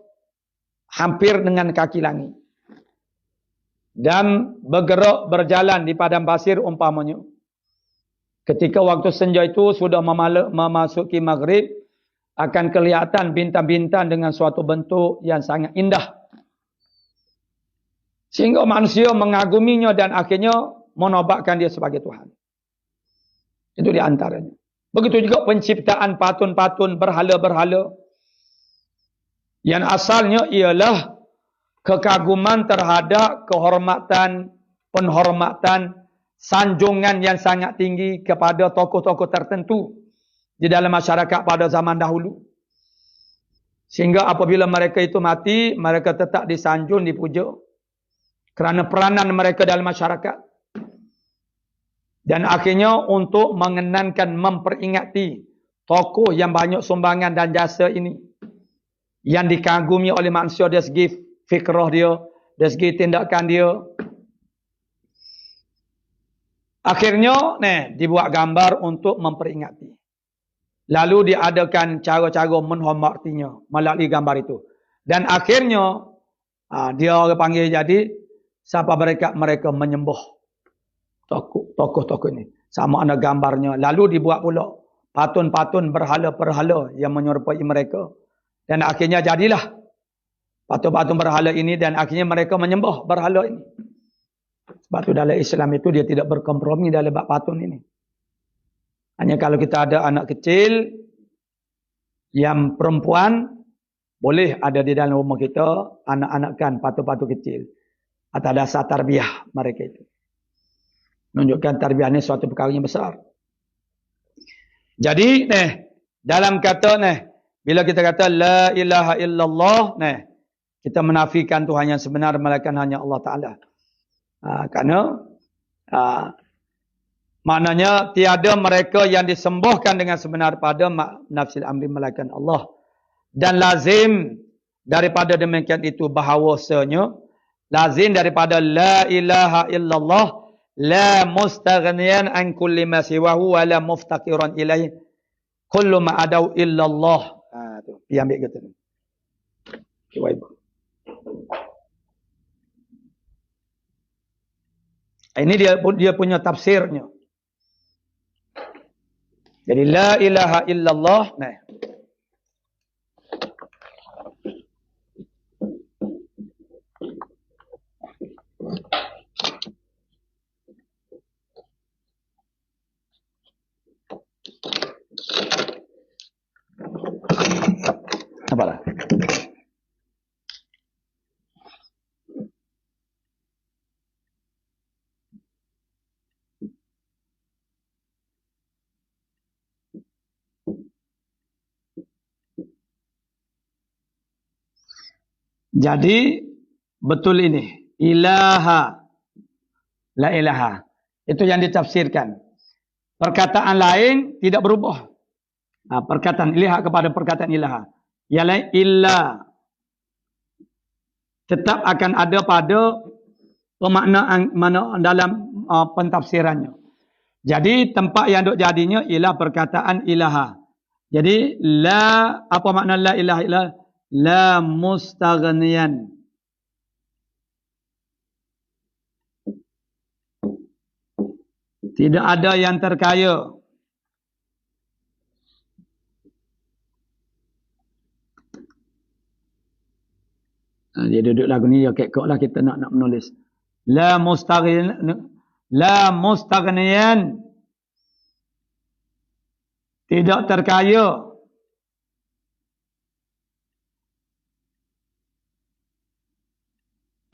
hampir dengan kaki langit. Dan bergerak berjalan di padang pasir umpamanya. Ketika waktu senja itu sudah memasuki maghrib, akan kelihatan bintang-bintang dengan suatu bentuk yang sangat indah. Sehingga manusia mengaguminya dan akhirnya menobatkan dia sebagai Tuhan. Itu di antaranya. Begitu juga penciptaan patun-patun berhala-berhala. Yang asalnya ialah kekaguman terhadap kehormatan, penghormatan, sanjungan yang sangat tinggi kepada tokoh-tokoh tertentu di dalam masyarakat pada zaman dahulu. Sehingga apabila mereka itu mati, mereka tetap disanjung, dipuja. Kerana peranan mereka dalam masyarakat. Dan akhirnya untuk mengenangkan, memperingati tokoh yang banyak sumbangan dan jasa ini. Yang dikagumi oleh manusia dari segi fikrah dia, dari segi tindakan dia. Akhirnya dibuat gambar untuk memperingati. Lalu diadakan cara-cara menghormatinya melalui gambar itu. Dan akhirnya dia orang panggil jadi siapa mereka menyembah tokoh-tokoh ini. Sama ada gambarnya. Lalu dibuat pula patun-patun berhala-berhala yang menyerupai mereka. Dan akhirnya jadilah patun-patun berhala ini dan akhirnya mereka menyembah berhala ini. Sebab itu dalam Islam itu dia tidak berkompromi dalam bab patun ini. Hanya kalau kita ada anak kecil yang perempuan, boleh ada di dalam rumah kita anak-anakkan patun-patun kecil. Atas dasar tarbiyah mereka itu. Menunjukkan tarbiyah ini suatu perkara yang besar. Jadi, dalam kata, bila kita kata la ilaha illallah, kita menafikan Tuhan yang sebenar melainkan hanya Allah Ta'ala. Karena maknanya tiada mereka yang disembahkan dengan sebenar pada nafsil amri melainkan Allah. Dan lazim daripada demikian itu bahawasanya, lazim daripada la ilaha illallah, la mustaghniyan an kulli ma siwahu wa la muftaqiran ilaih kullu ma adau illallah. Tu, dia ambil kata ni. Ini dia punya tafsirnya. Jadi la ilaha illallah, apalah. Jadi betul ini ilaha, la ilaha. Itu yang ditafsirkan. Perkataan lain tidak berubah. Perkataan ilaha kepada perkataan ilaha. Ialah illa. Tetap akan ada pada pemaknaan mana dalam pentafsirannya. Jadi tempat yang duk jadinya ialah perkataan ilaha. Jadi la, apa makna la ilaha illallah? La mustaghniyan. Tidak ada yang terkaya. Dia duduk lagu ni, dia kekok lah kita nak menulis. La mustaghniyan. Tidak terkaya.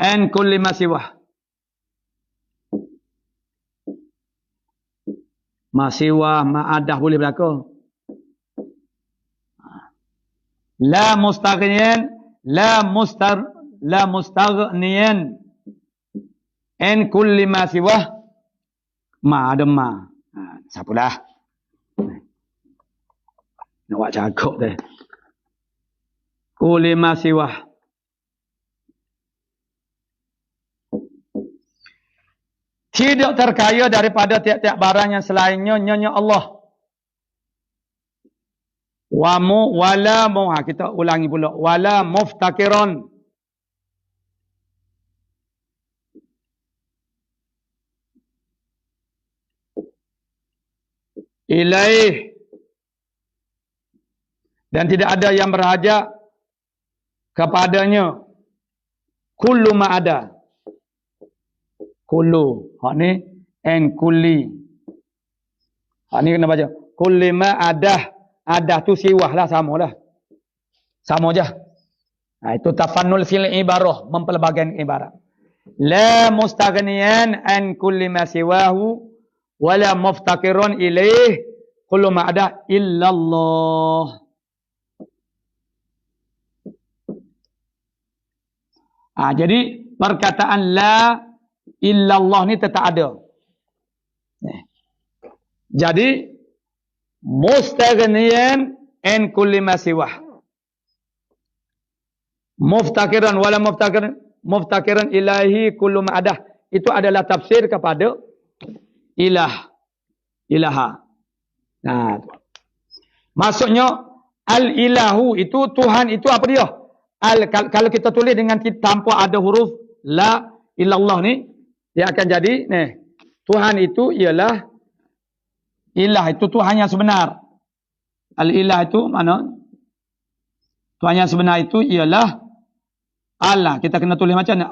An kulli ma siwah. Masiwah, ma'adah boleh berlaku. La mustaghniyan, la mustaghniyan. En kulli ma siwah. Ma ada ma. Siapalah. Nak buat cakap deh. Kulli ma siwah. Tidak terkaya daripada tiap-tiap barang yang selainnya, nyonya Allah. Kita ulangi pula. Wala muftakiron. Ilaih. Dan tidak ada yang berhajat kepadanya. Kullu ma ada. Kullu. Hak ni. And kulli. Hak ni kena baca. Kulli ma ada. Ada tu siwah lah, sama lah. Sama je. Nah, itu tafannul fil ibarah. Mempelbagaikan ibarat. La mustaghniyan an kulli ma siwahu. Wala muftakirun ilaih. Kullu ma ada illallah. Jadi perkataan la illallah ni tetap ada. Jadi mustaghniyan an kulli ma siwah. Muftakiran wala muftakiran ilahi kullu ma ada. Itu adalah tafsir kepada ilah. Ilaha. Nah, maksudnya al-ilahu itu Tuhan itu apa dia? Kalau kita tulis dengan tanpa ada huruf la ilallah ni, dia akan jadi nih. Tuhan itu ialah ilah, itu Tuhan yang sebenar. Al-ilah itu mana? Tuhan yang sebenar itu ialah Allah. Kita kena tulis macam ni.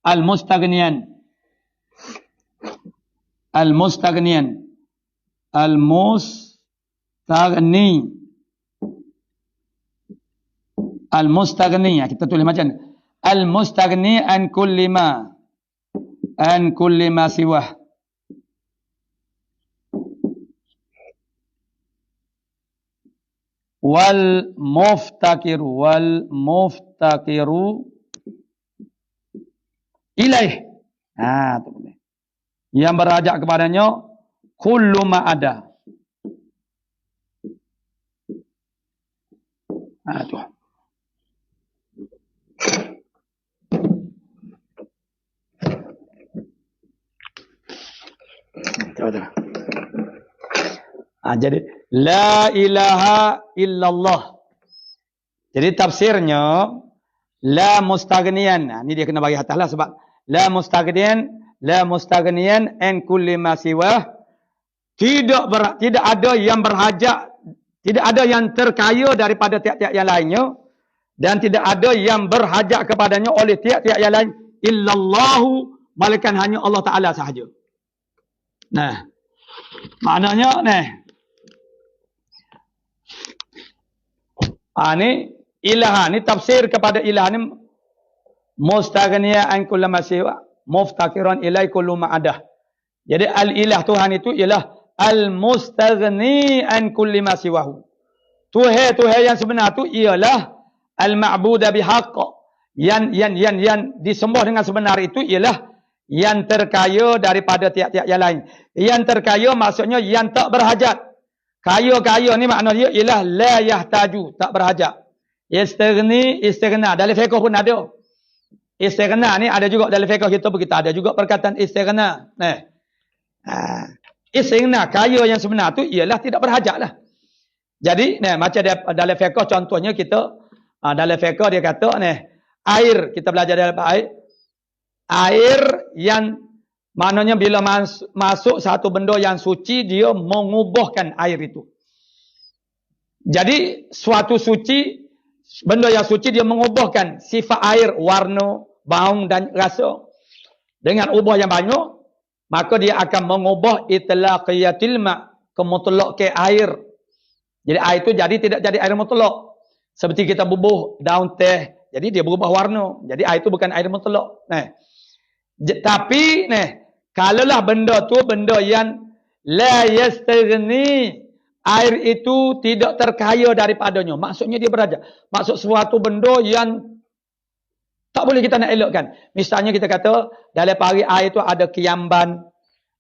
Al-mustaghniyan. Al-mustaghniyan. Al-mustaghni. Al-mustaghni. Kita tulis macam ni. Al-mustaghni an kulli ma. An kulli ma siwah. Wal muftakiru ilaih. Yang berajak kepadanya kullu ma ada. Tu. Jadi la ilaha illallah. Jadi tafsirnya la mustaghniyan. Ini dia kena bagi atas lah sebab la mustaghniyan an kulli ma siwah. Tidak ada yang berhajat, tidak ada yang terkaya daripada tiap-tiap yang lainnya, dan tidak ada yang berhajat kepadanya oleh tiap-tiap yang lain illallahu, malaikat hanya Allah Taala sahaja. Nah, maknanya ni ilah ni tafsir kepada ilah ni mustaghniya an kulli ma siwa muftakiran ilai kullu ma ada. Jadi al-ilah Tuhan itu ialah al-mustaghni an kulli ma siwahu. Tuhan yang sebenar tu ialah al-ma'budu bihaqq. Yang disembah dengan sebenar itu ialah yang terkaya daripada tiap-tiap yang lain. Yang terkaya maksudnya yang tak berhajat. Kaya ni maknanya ialah la yahtaju, tak berhajat. Istighna dalam fiqh pun ada. Istighna ni ada juga dalam fiqh kita ada juga perkataan istighna. Istighna kaya yang sebenar tu ialah tidak berhajat lah. Jadi macam dalam fiqh contohnya kita dalam fiqh dia kata air, kita belajar dalam air yang maknanya bila masuk satu benda yang suci, dia mengubahkan air itu. Jadi suatu suci, benda yang suci dia mengubahkan sifat air, warna, bau dan rasa. Dengan ubah yang banyak, maka dia akan mengubah itlaqiyatil ma, kemutlak air. Jadi air itu jadi tidak jadi air mutlak. Seperti kita bubuh daun teh, jadi dia berubah warna. Jadi air itu bukan air mutlak. Tapi kalaulah benda tu benda yang la yastaghni, air itu tidak terkaya daripadanya, maksudnya dia berhajat. Maksud suatu benda yang tak boleh kita nak elokkan. Misalnya kita kata dalam pagi air itu ada kiamban,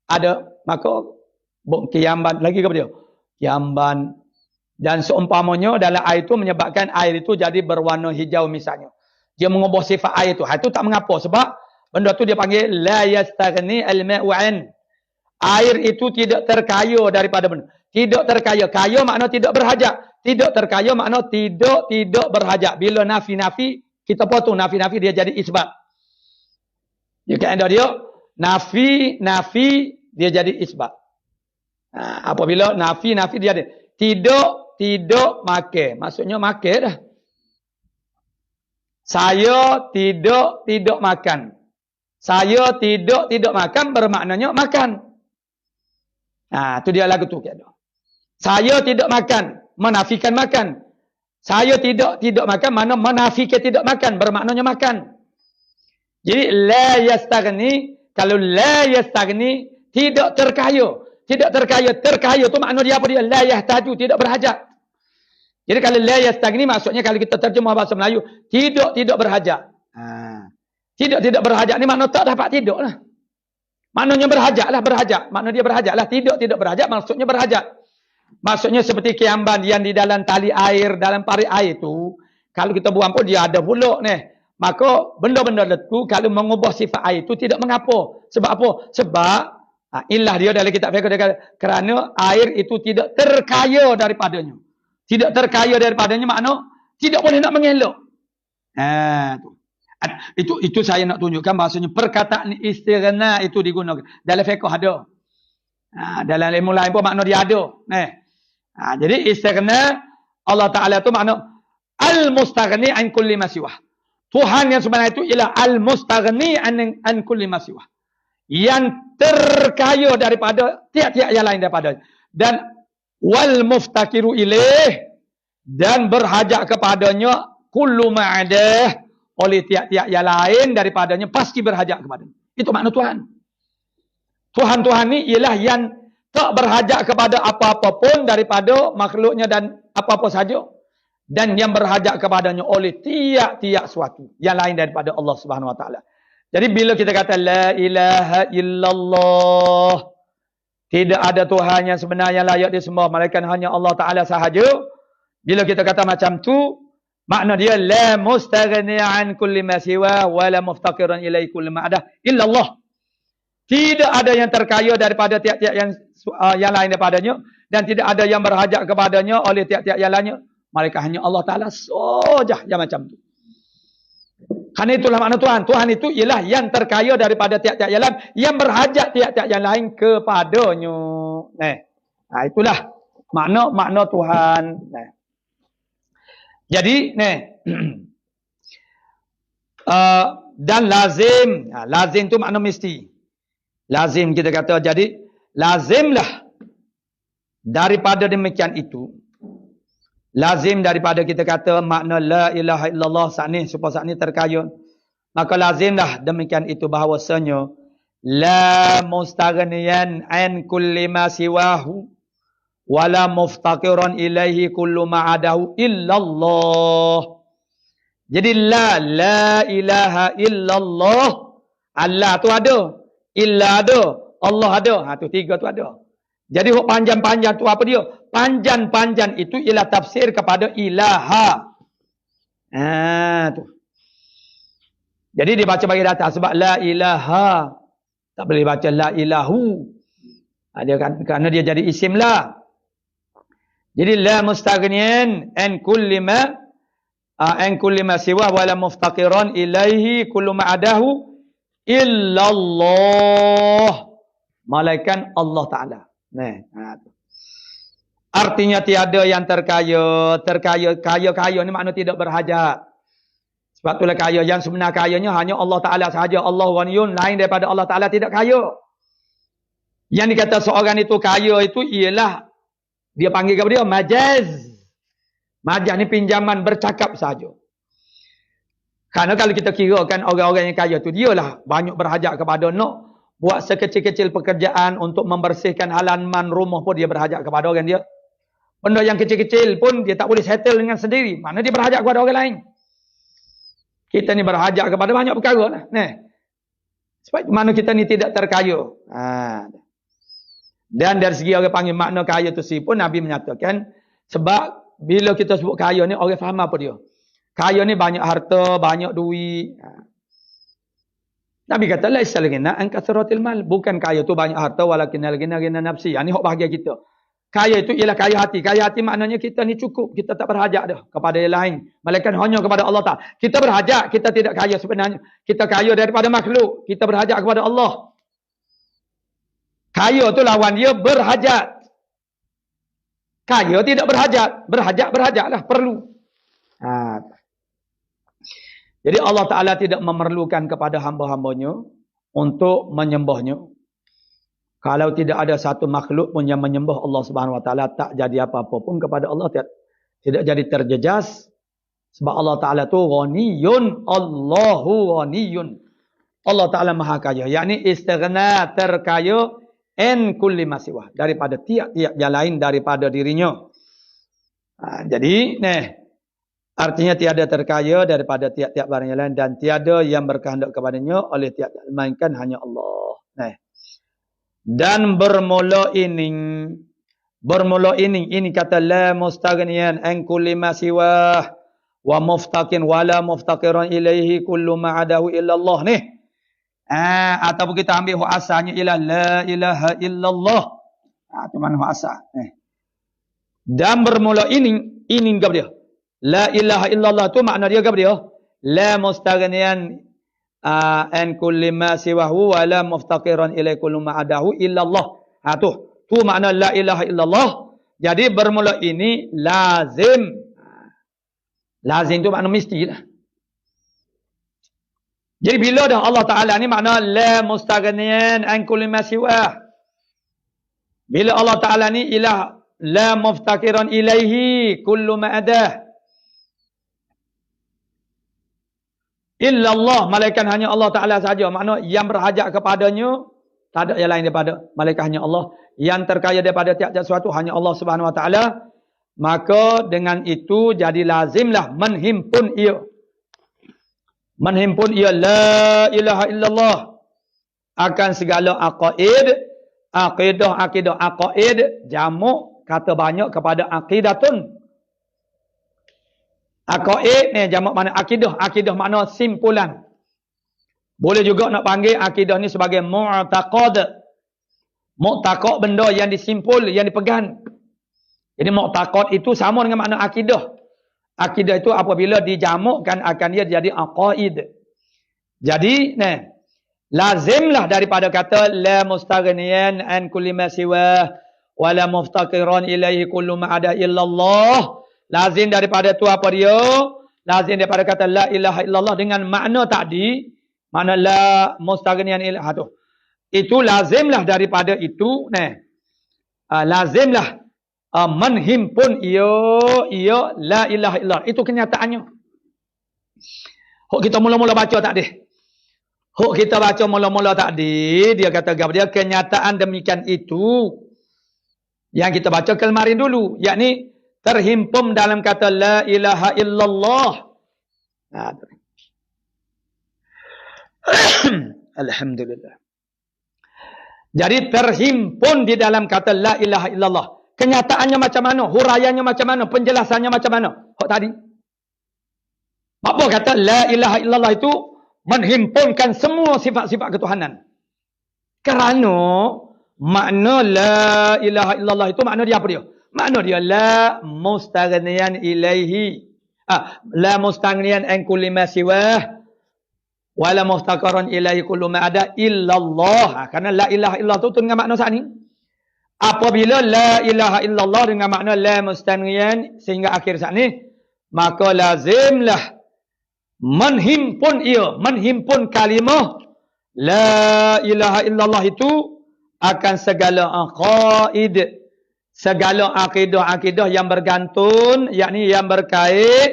ada maka kiamban lagi kepada dia. Kiamban dan seumpamanya dalam air itu menyebabkan air itu jadi berwarna hijau misalnya. Dia mengubah sifat air itu. Itu tak mengapa sebab benda tu dia panggil la yastaghni al-ma'u an. Air itu tidak terkaya daripada benda. Tidak terkaya. Kaya makna tidak berhajat. Tidak terkaya makna tidak berhajat. Bila nafi-nafi, kita potong nafi-nafi dia jadi isbat. Ya kan dia nafi dia jadi isbat. Apabila nafi dia ada tidak makan. Maksudnya makan dah. Saya tidak makan. Saya tidak makan bermaknanya makan. Tu dia lagu tu. Saya tidak makan, menafikan makan. Saya tidak makan, mana menafikan tidak makan, bermaknanya makan. Jadi la yastaghni, kalau la yastaghni tidak terkaya. Tidak terkaya, terkaya tu makna dia apa dia? La yahtaju, tidak berhajat. Jadi kalau la yastaghni maksudnya kalau kita terjemah bahasa Melayu, tidak berhajat. Tidak berhajat ni makna tak dapat tidur lah. Maknanya berhajat lah, berhajat. Makna dia berhajat lah. Tidak berhajat, maksudnya berhajat. Maksudnya seperti kiamban yang di dalam tali air, dalam parit air tu, kalau kita buang pun dia ada puluk ni. Maka benda-benda itu kalau mengubah sifat air itu tidak mengapa. Sebab apa? Sebab ilah dia dalam kitab fiqh dia kata, kerana air itu tidak terkaya daripadanya. Tidak terkaya daripadanya makna tidak boleh nak mengelak. Tu. Itu saya nak tunjukkan bahasanya perkataan istighna itu digunakan. Dalam fiqh ada. Dalam ilmu lain pun makna dia ada. Jadi istighna Allah Ta'ala itu makna al-mustaghni an kulli ma siwah. Tuhan yang sebenarnya itu ialah al-mustaghni an kulli ma siwah. Yang terkaya daripada tiap-tiap yang lain daripada. Dan wal muftakiru ilaih, dan berhajat kepadanya kullu ma'adah, oleh tiap-tiap yang lain daripadanya pasti berhajat kepadanya. Itu makna Tuhan. Tuhan ni ialah yang tak berhajat kepada apa-apa pun daripada makhluknya dan apa-apa saja, dan yang berhajat kepadanya oleh tiap-tiap suatu yang lain daripada Allah Subhanahu Wa Taala. Jadi bila kita kata la ilaha illallah, tidak ada Tuhan yang sebenar yang layak disembah melainkan hanya Allah Taala sahaja. Bila kita kata macam tu, makna dia la mustaghni an kulli ma siwa wa la muftaqiran ilai kulli ma ada illallah. Tidak ada yang terkaya daripada tiap-tiap yang lain daripadanya, dan tidak ada yang berhajat kepadanya oleh tiap-tiap yang lainnya, melainkan hanya Allah Taala saja yang macam tu. Karena itulah makna Tuhan. Tuhan itu ialah yang terkaya daripada tiap-tiap yang lain, yang berhajat tiap-tiap yang lain kepadanya. Itulah makna Tuhan. Jadi dan lazim. Lazim tu makna mesti. Lazim kita kata, jadi lazimlah daripada demikian itu. Lazim daripada kita kata makna la ilaha illallah sakni, supaya sakni terkaya. Maka lazimlah demikian itu bahawasanya la mustaghniyan an kulli ma siwahu wala muftaqiran ilaihi kullu ma adahu illallah. Jadi la ilaha illallah. Allah tu ada, illa ada, Allah ada. Tu tiga tu ada. Jadi hok panjang-panjang tu apa dia? Panjang-panjang itu ialah tafsir kepada ilaha. Tu. Jadi dibaca bagi data sebab la ilaha. Tak boleh baca la ilahu. Dia kan kerana dia jadi isim la. Jadi la mustaghniyan an kulli ma siwa wa la muftaqiran ilaihi kullu ma adahu illallah. Malaikat Allah Taala. Artinya tiada yang terkaya ni makna tidak berhajat. Sebab itulah kaya, yang sebenar kayanya hanya Allah Taala sahaja. Allah waniyun, lain daripada Allah Taala tidak kaya. Yang dikata seorang itu kaya itu ialah dia panggil kepada dia majaz. Majaz ni pinjaman bercakap saja. Karena kalau kita kirakan orang-orang yang kaya tu dialah banyak berhajat kepada nak buat sekecil-kecil pekerjaan untuk membersihkan halaman rumah pun dia berhajat kepada orang dia. Benda yang kecil-kecil pun dia tak boleh settle dengan sendiri. Mana dia berhajat kepada orang lain. Kita ni berhajat kepada banyak perkara lah. Sebab mana kita ni tidak terkaya. Dan dari segi orang panggil makna kaya tu pun Nabi menyatakan, sebab bila kita sebut kaya ni orang faham apa dia. Kaya ni banyak harta, banyak duit. Nabi kata laisal ghina an kathratil mal, bukan kaya tu banyak harta walakin ghina nafsi. Ini hak bahagia kita. Kaya itu ialah kaya hati. Kaya hati maknanya kita ni cukup, kita tak berhajat dah kepada yang lain. Melainkan hanya kepada Allah Taala. Kita berhajat, kita tidak kaya sebenarnya. Kita kaya daripada makhluk, kita berhajat kepada Allah. Kaya tu lawan dia berhajat. Kaya tidak berhajat, berhajatlah perlu. Jadi Allah Ta'ala tidak memerlukan kepada hamba-hambanya untuk menyembahnya. Kalau tidak ada satu makhluk pun yang menyembah Allah Subhanahu Wa Ta'ala, tak jadi apa-apa pun kepada Allah. Tidak jadi terjejas. Sebab Allah Ta'ala tu ghaniyun. Allahu ghaniyun. Allah Ta'ala maha kaya. Yakni istighna, terkaya en kulli masiwah. Daripada tiap-tiap yang lain daripada dirinya. Jadi, artinya tiada terkaya daripada tiap-tiap barang yang lain dan tiada yang berkehendak kepadanya oleh tiap-tiap, melainkan hanya Allah. Dan bermula ini kata la mustaghniyan an kulli ma siwah wa muftaqin wala muftaqiran ilaihi kullu ma adahu illa Allah ni. Ataupun kita ambil hak asalnya ialah la ilaha illallah. Itu mana hak asal. Dan bermula ini gap dia. La ilaha illallah tu makna dia apa dia? La mustaghniyan an kulli ma siwahu wa la muftaqiran ilai kullu ma adahu illallah. Tu makna la ilaha illallah. Jadi bermula ini lazim. Lazim tu makna mestilah. Jadi bila dah Allah Taala ni makna la mustaghniyan an kulli ma siwah. Bila Allah Taala ni ilah la muftaqiran ilaihi kullu ma adah. Illallah, malaikat hanya Allah Ta'ala sahaja. Makna yang berhajat kepadanya, tak ada yang lain daripada malaikat hanya Allah. Yang terkaya daripada tiap-tiap sesuatu hanya Allah Subhanahu Wa Ta'ala. Maka dengan itu jadi lazimlah menhimpun ia. Menhimpun ia la ilaha illallah. Akan segala aqaid, akidah, aqaid, jamuk, kata banyak kepada aqidatun. Aqaid ni jamak mana akidah. Akidah makna simpulan. Boleh juga nak panggil akidah ni sebagai mu'taqad. Mu'taqad benda yang disimpul, yang dipegang. Jadi mu'taqad itu sama dengan makna akidah. Akidah itu apabila dijamukkan akan dia jadi aqaid. Jadi lazimlah daripada kata la mustaghniyan an kulli ma siwah wa la muftaqiran ilaihi kullu ma ada illallah. Lazim daripada tu apa dia? Lazim daripada kata la ilaha illallah dengan makna tadi. Makna la mustaghniyan ilah tu. Itu lazimlah daripada itu. Lazimlah menhimpun ia la ilaha illallah. Itu kenyataannya. Hok kita mula-mula baca tadi. Hok kita baca mula-mula tadi. Dia kata dia kenyataan demikian itu. Yang kita baca kemarin dulu. Yakni terhimpun dalam kata la ilaha illallah. Alhamdulillah. Jadi terhimpun di dalam kata la ilaha illallah. Kenyataannya macam mana? Huraiannya macam mana? Penjelasannya macam mana? Hak tadi. Apa kata la ilaha illallah itu menghimpunkan semua sifat-sifat ketuhanan. Kerana makna la ilaha illallah itu makna dia apa dia? Makna dia la mustaghniyan ilaihi. La mustaghniyan an kulli ma siwah wa la muftaqaran ilaihi kullu ma ada illallah. Karena la ilaha illallah itu dengan makna saat ni. Apabila la ilaha illallah dengan makna la mustaghniyan sehingga akhir saat ni, maka lazimlah menhimpun kalimah la ilaha illallah itu akan segala aqaid, segala akidah-akidah yang bergantung, yakni yang berkait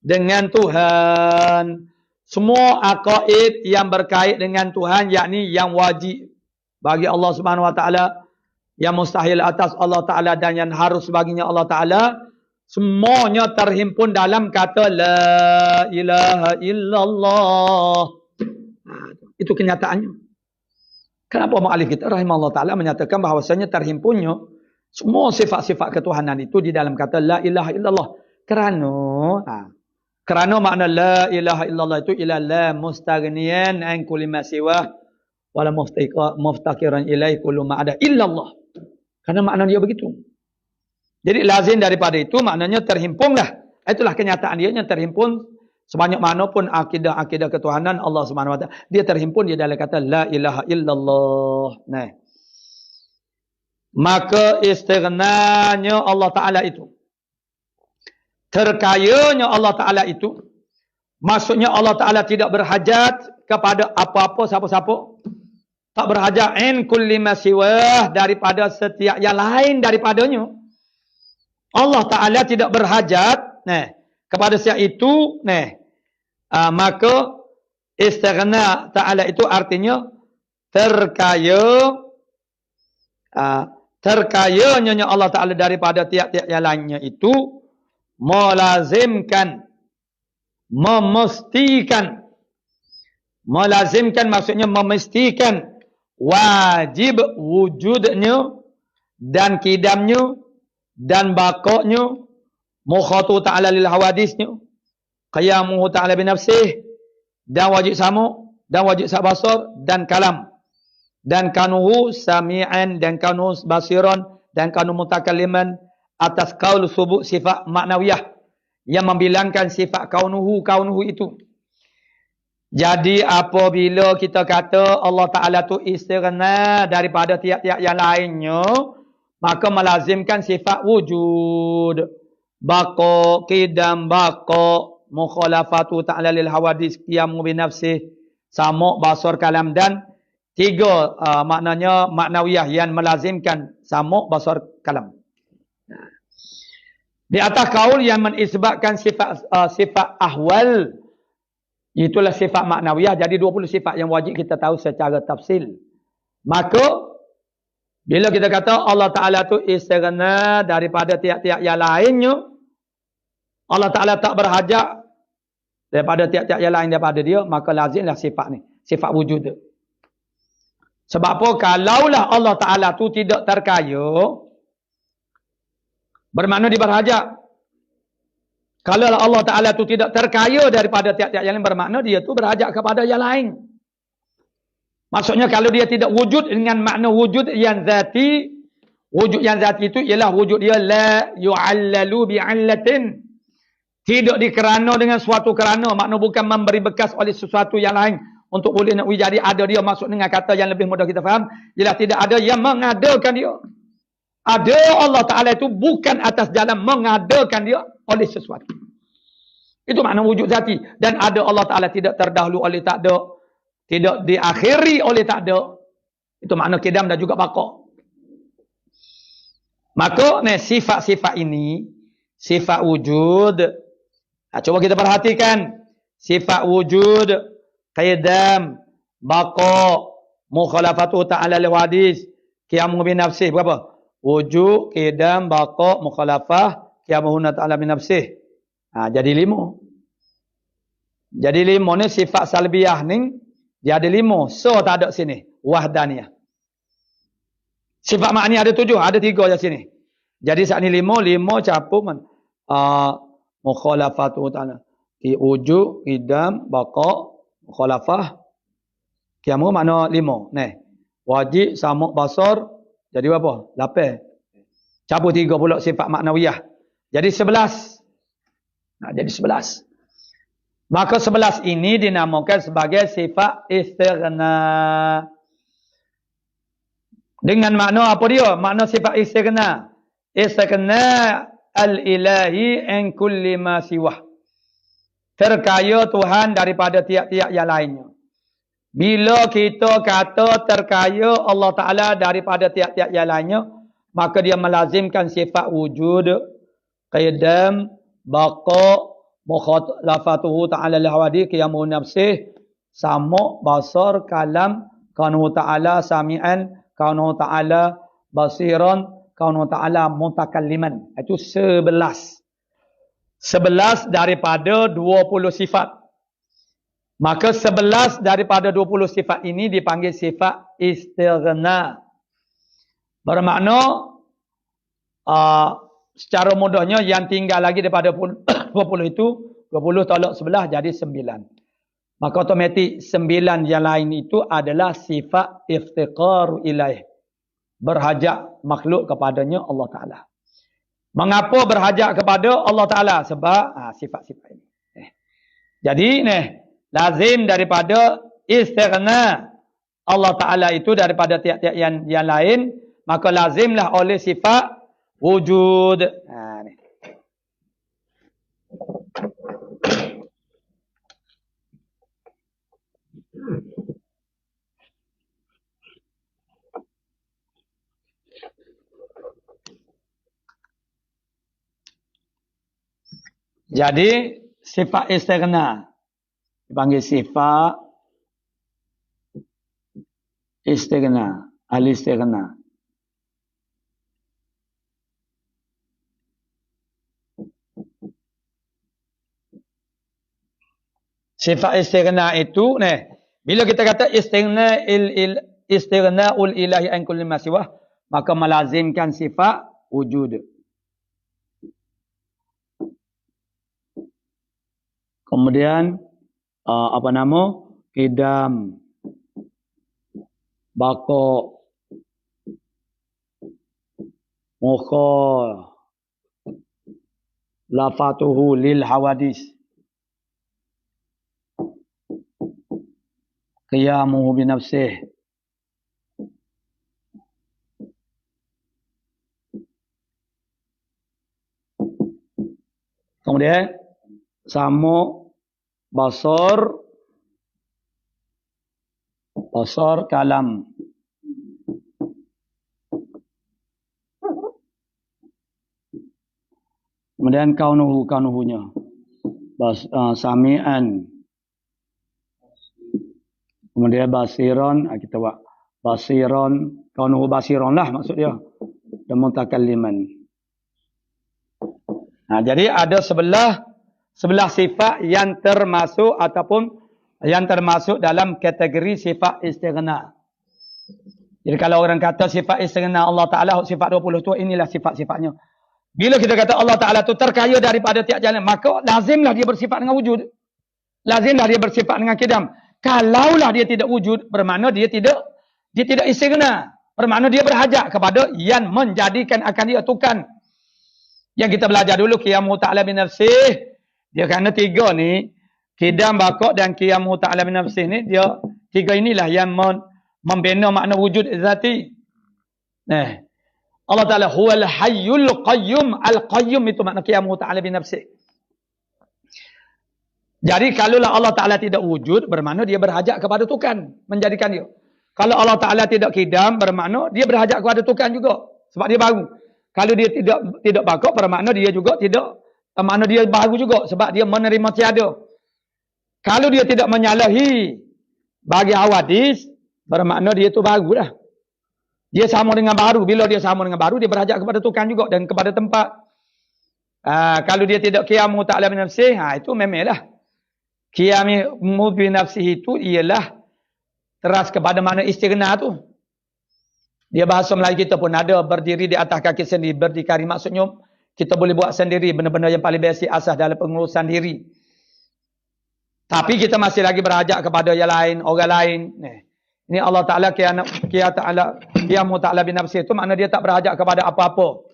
dengan Tuhan. Semua aqaid yang berkait dengan Tuhan, yakni yang wajib bagi Allah Subhanahu Wa Taala, yang mustahil atas Allah Taala dan yang harus baginya Allah Taala, semuanya terhimpun dalam kata la ilaha illallah. Itu kenyataannya. Kenapa mu'alif kita rahimahullah ta'ala menyatakan bahawasanya terhimpunnya semua sifat-sifat ketuhanan itu di dalam kata la ilaha illallah. Kerana Kerana makna la ilaha illallah itu ialah la mustaghniyan an kulli ma siwa wala muftaqiran ilai kullu ma ada illallah. Karena makna dia begitu. Jadi lazim daripada itu maknanya terhimpunlah. Itulah kenyataan dia yang terhimpun sebanyak mana pun akidah-akidah ketuhanan Allah Subhanahu wa taala. Dia terhimpun di dalam kata la ilaha illallah. Nah. Maka istighnanya Allah Taala itu, terkayanya Allah Ta'ala itu, maksudnya Allah Ta'ala tidak berhajat kepada apa-apa, siapa-siapa. Tak berhajat in kulli ma siwah, daripada setiap yang lain daripadanya. Allah Ta'ala tidak berhajat kepada setiap itu. Maka istighna Ta'ala itu artinya terkaya, terkayanya Allah Ta'ala daripada tiap-tiap yang lainnya itu melazimkan, memestikan. Melazimkan maksudnya memestikan wajib wujudnya dan kidamnya dan bakoknya, mukhatu ta'ala lil hawadisnya, qiyamuhu ta'ala binafsih, dan wajib samu, dan wajib sabasar, dan kalam, dan kanuhu sami'an, dan kanuhu basiran, dan kanuhu mutakalliman, atas qaul subuh sifat maknawiyah yang membilangkan sifat kaunuhu itu. Jadi apabila kita kata Allah Ta'ala tu istighna daripada tiap-tiap yang lainnya, maka melazimkan sifat wujud, baqa, qidam, baqa, mukhalafatu ta'ala lil hawadis, qiyamu binafsih, sama', basar, kalam, dan tiga maknanya maknawiyah yang melazimkan sama', basar, kalam. Di atas kaul yang menisbatkan sifat ahwal, itulah sifat maknawiyah. Jadi 20 sifat yang wajib kita tahu secara tafsil. Maka bila kita kata Allah Ta'ala tu istighna daripada tiap-tiap yang lainnya, Allah Ta'ala tak berhajat daripada tiap-tiap yang lain daripada dia, maka lazimlah sifat ni, sifat wujud. Sebab apa? Kalaulah Allah Ta'ala tu tidak terkaya, bermakna dia berhajat. Kalau Allah Ta'ala tu tidak terkaya daripada tiap-tiap yang lain, bermakna dia tu berhajat kepada yang lain. Maksudnya kalau dia tidak wujud dengan makna wujud yang zati, wujud yang zati itu ialah wujud dia la yu'allalu bi'allatin. Tidak dikerana dengan suatu kerana, makna bukan memberi bekas oleh sesuatu yang lain untuk boleh nak jadi ada dia. Maksud dengan kata yang lebih mudah kita faham, ialah tidak ada yang mengadakan dia. Ada Allah Ta'ala itu bukan atas jalan mengadakan dia oleh sesuatu. Itu makna wujud zati. Dan ada Allah Ta'ala tidak terdahulu oleh tak ada. Tidak diakhiri oleh tak ada. Itu makna qidam dan juga baqa. Maka sifat-sifat ini, sifat wujud. Coba kita perhatikan. Sifat wujud, qidam, baqa, mukhalafatu ta'ala lil hadis, qiyamu binafsih. Berapa? Wujud, qidam, baqa, mukhalafah, qiyamuhu ta'ala binafsih. Jadi 5. Jadi 5 ni sifat salbiyah ni, dia ada 5. So tak ada sini. Wahdaniyah. Sifat makni ada 7. Ada 3 je sini. Jadi saat ni 5 campur mukhalafatu ta'ala. Wujud, qidam, baqa, mukhalafah, qiyamuhu makna 5. Wajib, sama' basar. Jadi berapa? 8. Cabut 3 pula sifat maknawiyah. Jadi 11. Jadi 11. Maka 11 ini dinamakan sebagai sifat istighna. Dengan makna apa dia? Makna sifat istighna. Istighna al-ilahi an kulli ma siwah. Terkaya Tuhan daripada tiap-tiap yang lainnya. Bila kita kata terkaya Allah Ta'ala daripada tiap-tiap yang lainnya, maka dia melazimkan sifat wujud, qidam, baqa, mukhalafatuhu ta'ala al-hawadi, qiyamuhu nafsih, sama', basar, kalam, kaunuhu ta'ala sami'an, kaunuhu ta'ala basiran, kaunuhu ta'ala mutakalliman. Itu 11. 11 daripada 20 sifat. Maka 11 daripada 20 sifat ini dipanggil sifat istighna. Bermakna secara mudahnya yang tinggal lagi daripada 20 itu 20 tolak 11 jadi 9. Maka otomatik 9 yang lain itu adalah sifat iftiqar ilaih. Berhajat makhluk kepadanya Allah Ta'ala. Mengapa berhajat kepada Allah Ta'ala? Sebab sifat-sifat ini. Jadi lazim daripada istighna Allah Ta'ala itu daripada tiap-tiap yang lain, maka lazimlah oleh sifat wujud. Ni. Jadi sifat istighna dipanggil sifat istighna, al-istighna. Sifat istighna itu bila kita kata istighna'ul ilahi an kulli ma siwah, maka melazimkan sifat wujud. Kemudian qidam, baqa, mukha, lafatuhu lil hawadis, qiyamuhu bi nafsih, kemudian samu, basar, kalam. Kemudian kaunuhunya. Sami'an. Kemudian basiron, kita buat basiron, kaunuhu basiron lah maksud dia. Dan mutakalliman. Jadi ada 11 sifat yang termasuk ataupun yang termasuk dalam kategori sifat istighna. Jadi kalau orang kata sifat istighna Allah Ta'ala, sifat 20 tu, inilah sifat-sifatnya. Bila kita kata Allah Ta'ala tu terkaya daripada tiap jalan, maka lazimlah dia bersifat dengan wujud. Lazimlah dia bersifat dengan qidam. Kalaulah dia tidak wujud, bermakna dia tidak istighna. Bermakna dia berhajat kepada yang menjadikan akan dia tukan. Yang kita belajar dulu, qiyamu ta'ala bin nafsih. Dia kerana 3 ni, qidam, baqa' dan qiyamu ta'ala bin nafsih ni, dia 3 inilah yang membina makna wujud zati. Allah Ta'ala huwal hayyul qayyum. Al-qayyum itu makna qiyamu ta'ala bin nafsih. Jadi kalaulah Allah Ta'ala tidak wujud, bermakna dia berhajat kepada tukan, menjadikan dia. Kalau Allah Ta'ala tidak qidam, bermakna dia berhajat kepada tukan juga. Sebab dia baru. Kalau dia tidak baqa', bermakna dia juga tidak, makna dia baru juga. Sebab dia menerima tiada. Kalau dia tidak menyalahi bagi hawadis, bermakna dia itu baru dah. Dia sama dengan baru. Bila dia sama dengan baru, dia berhajat kepada tukan juga dan kepada tempat. Kalau dia tidak qiyamu ta'ala bin nafsih, itu memanglah. Qiyamu bin nafsih itu ialah teras kepada makna istighna tu. Dia bahasa Melayu kita pun ada, berdiri di atas kaki sendiri, berdikari. Maksudnya, kita boleh buat sendiri benda-benda yang paling basic asas dalam pengurusan diri. Tapi kita masih lagi berhajat kepada yang lain, orang lain. Ini Allah Ta'ala qiyamu ta'ala bin nafsih itu makna dia tak berhajat kepada apa-apa.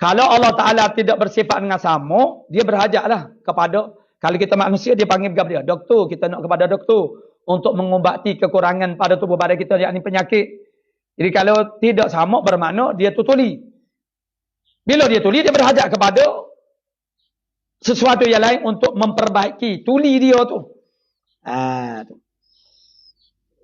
Kalau Allah Ta'ala tidak bersifat dengan sama, dia berhajatlah kepada, kalau kita manusia, dia panggil kepada dia, doktor, kita nak kepada doktor untuk mengubati kekurangan pada tubuh badan kita, yakni penyakit. Jadi kalau tidak sama, bermakna dia tu tuli. Bila dia tuli, dia berhajat kepada sesuatu yang lain untuk memperbaiki tuli dia tu.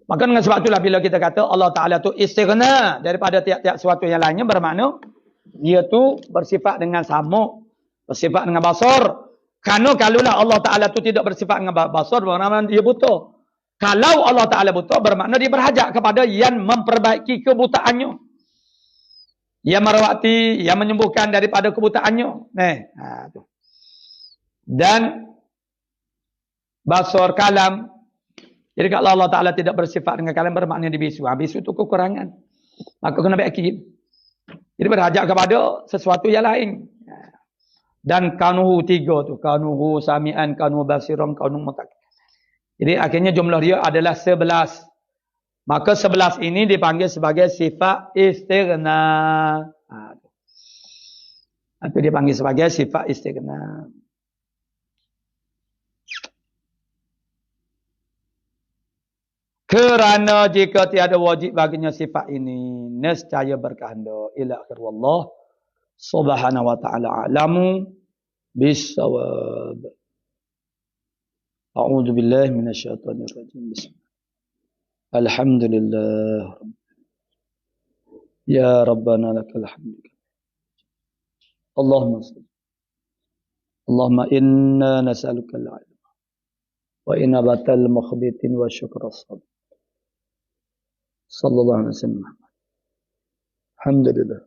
Maka dengan sebab itulah bila kita kata Allah Ta'ala tu istighna daripada tiap-tiap sesuatu yang lainnya, bermakna dia tu bersifat dengan sama, bersifat dengan basar. Kerana kalaulah Allah Ta'ala tu tidak bersifat dengan basar, bermakna dia buta. Kalau Allah Ta'ala buta, bermakna dia berhajat kepada yang memperbaiki kebutaannya. Yang merawati, yang menyembuhkan daripada kebutaannya. Dan basar kalam. Jadi kalau Allah Ta'ala tidak bersifat dengan kalam, bermakna dia bisu. Bisu itu kekurangan. Maka kena baiki. Jadi berhajat kepada sesuatu yang lain. Dan kanuhu 3 tu. Kanuhu sami'an, kanuhu basiran, kanuhu mutak. Jadi akhirnya jumlah dia adalah 11. Maka 11 ini dipanggil sebagai sifat istighna. Itu dipanggil sebagai sifat istighna. Kerana jika tiada wajib baginya sifat ini, nescaya berkehendak ila akhir wallah subhanahu wa ta'ala a'lamu bis-shawab. A'udzu billahi minasyaitonir rajim. Bismillah. Alhamdulillah. Ya Rabbana lakal hamd. Allahumma salli. Allahumma inna nas'aluka al-'ilma wa inabatal mukhbitin wa syukra as-sabr. Sallallahu alaihi wasallam. Alhamdulillah.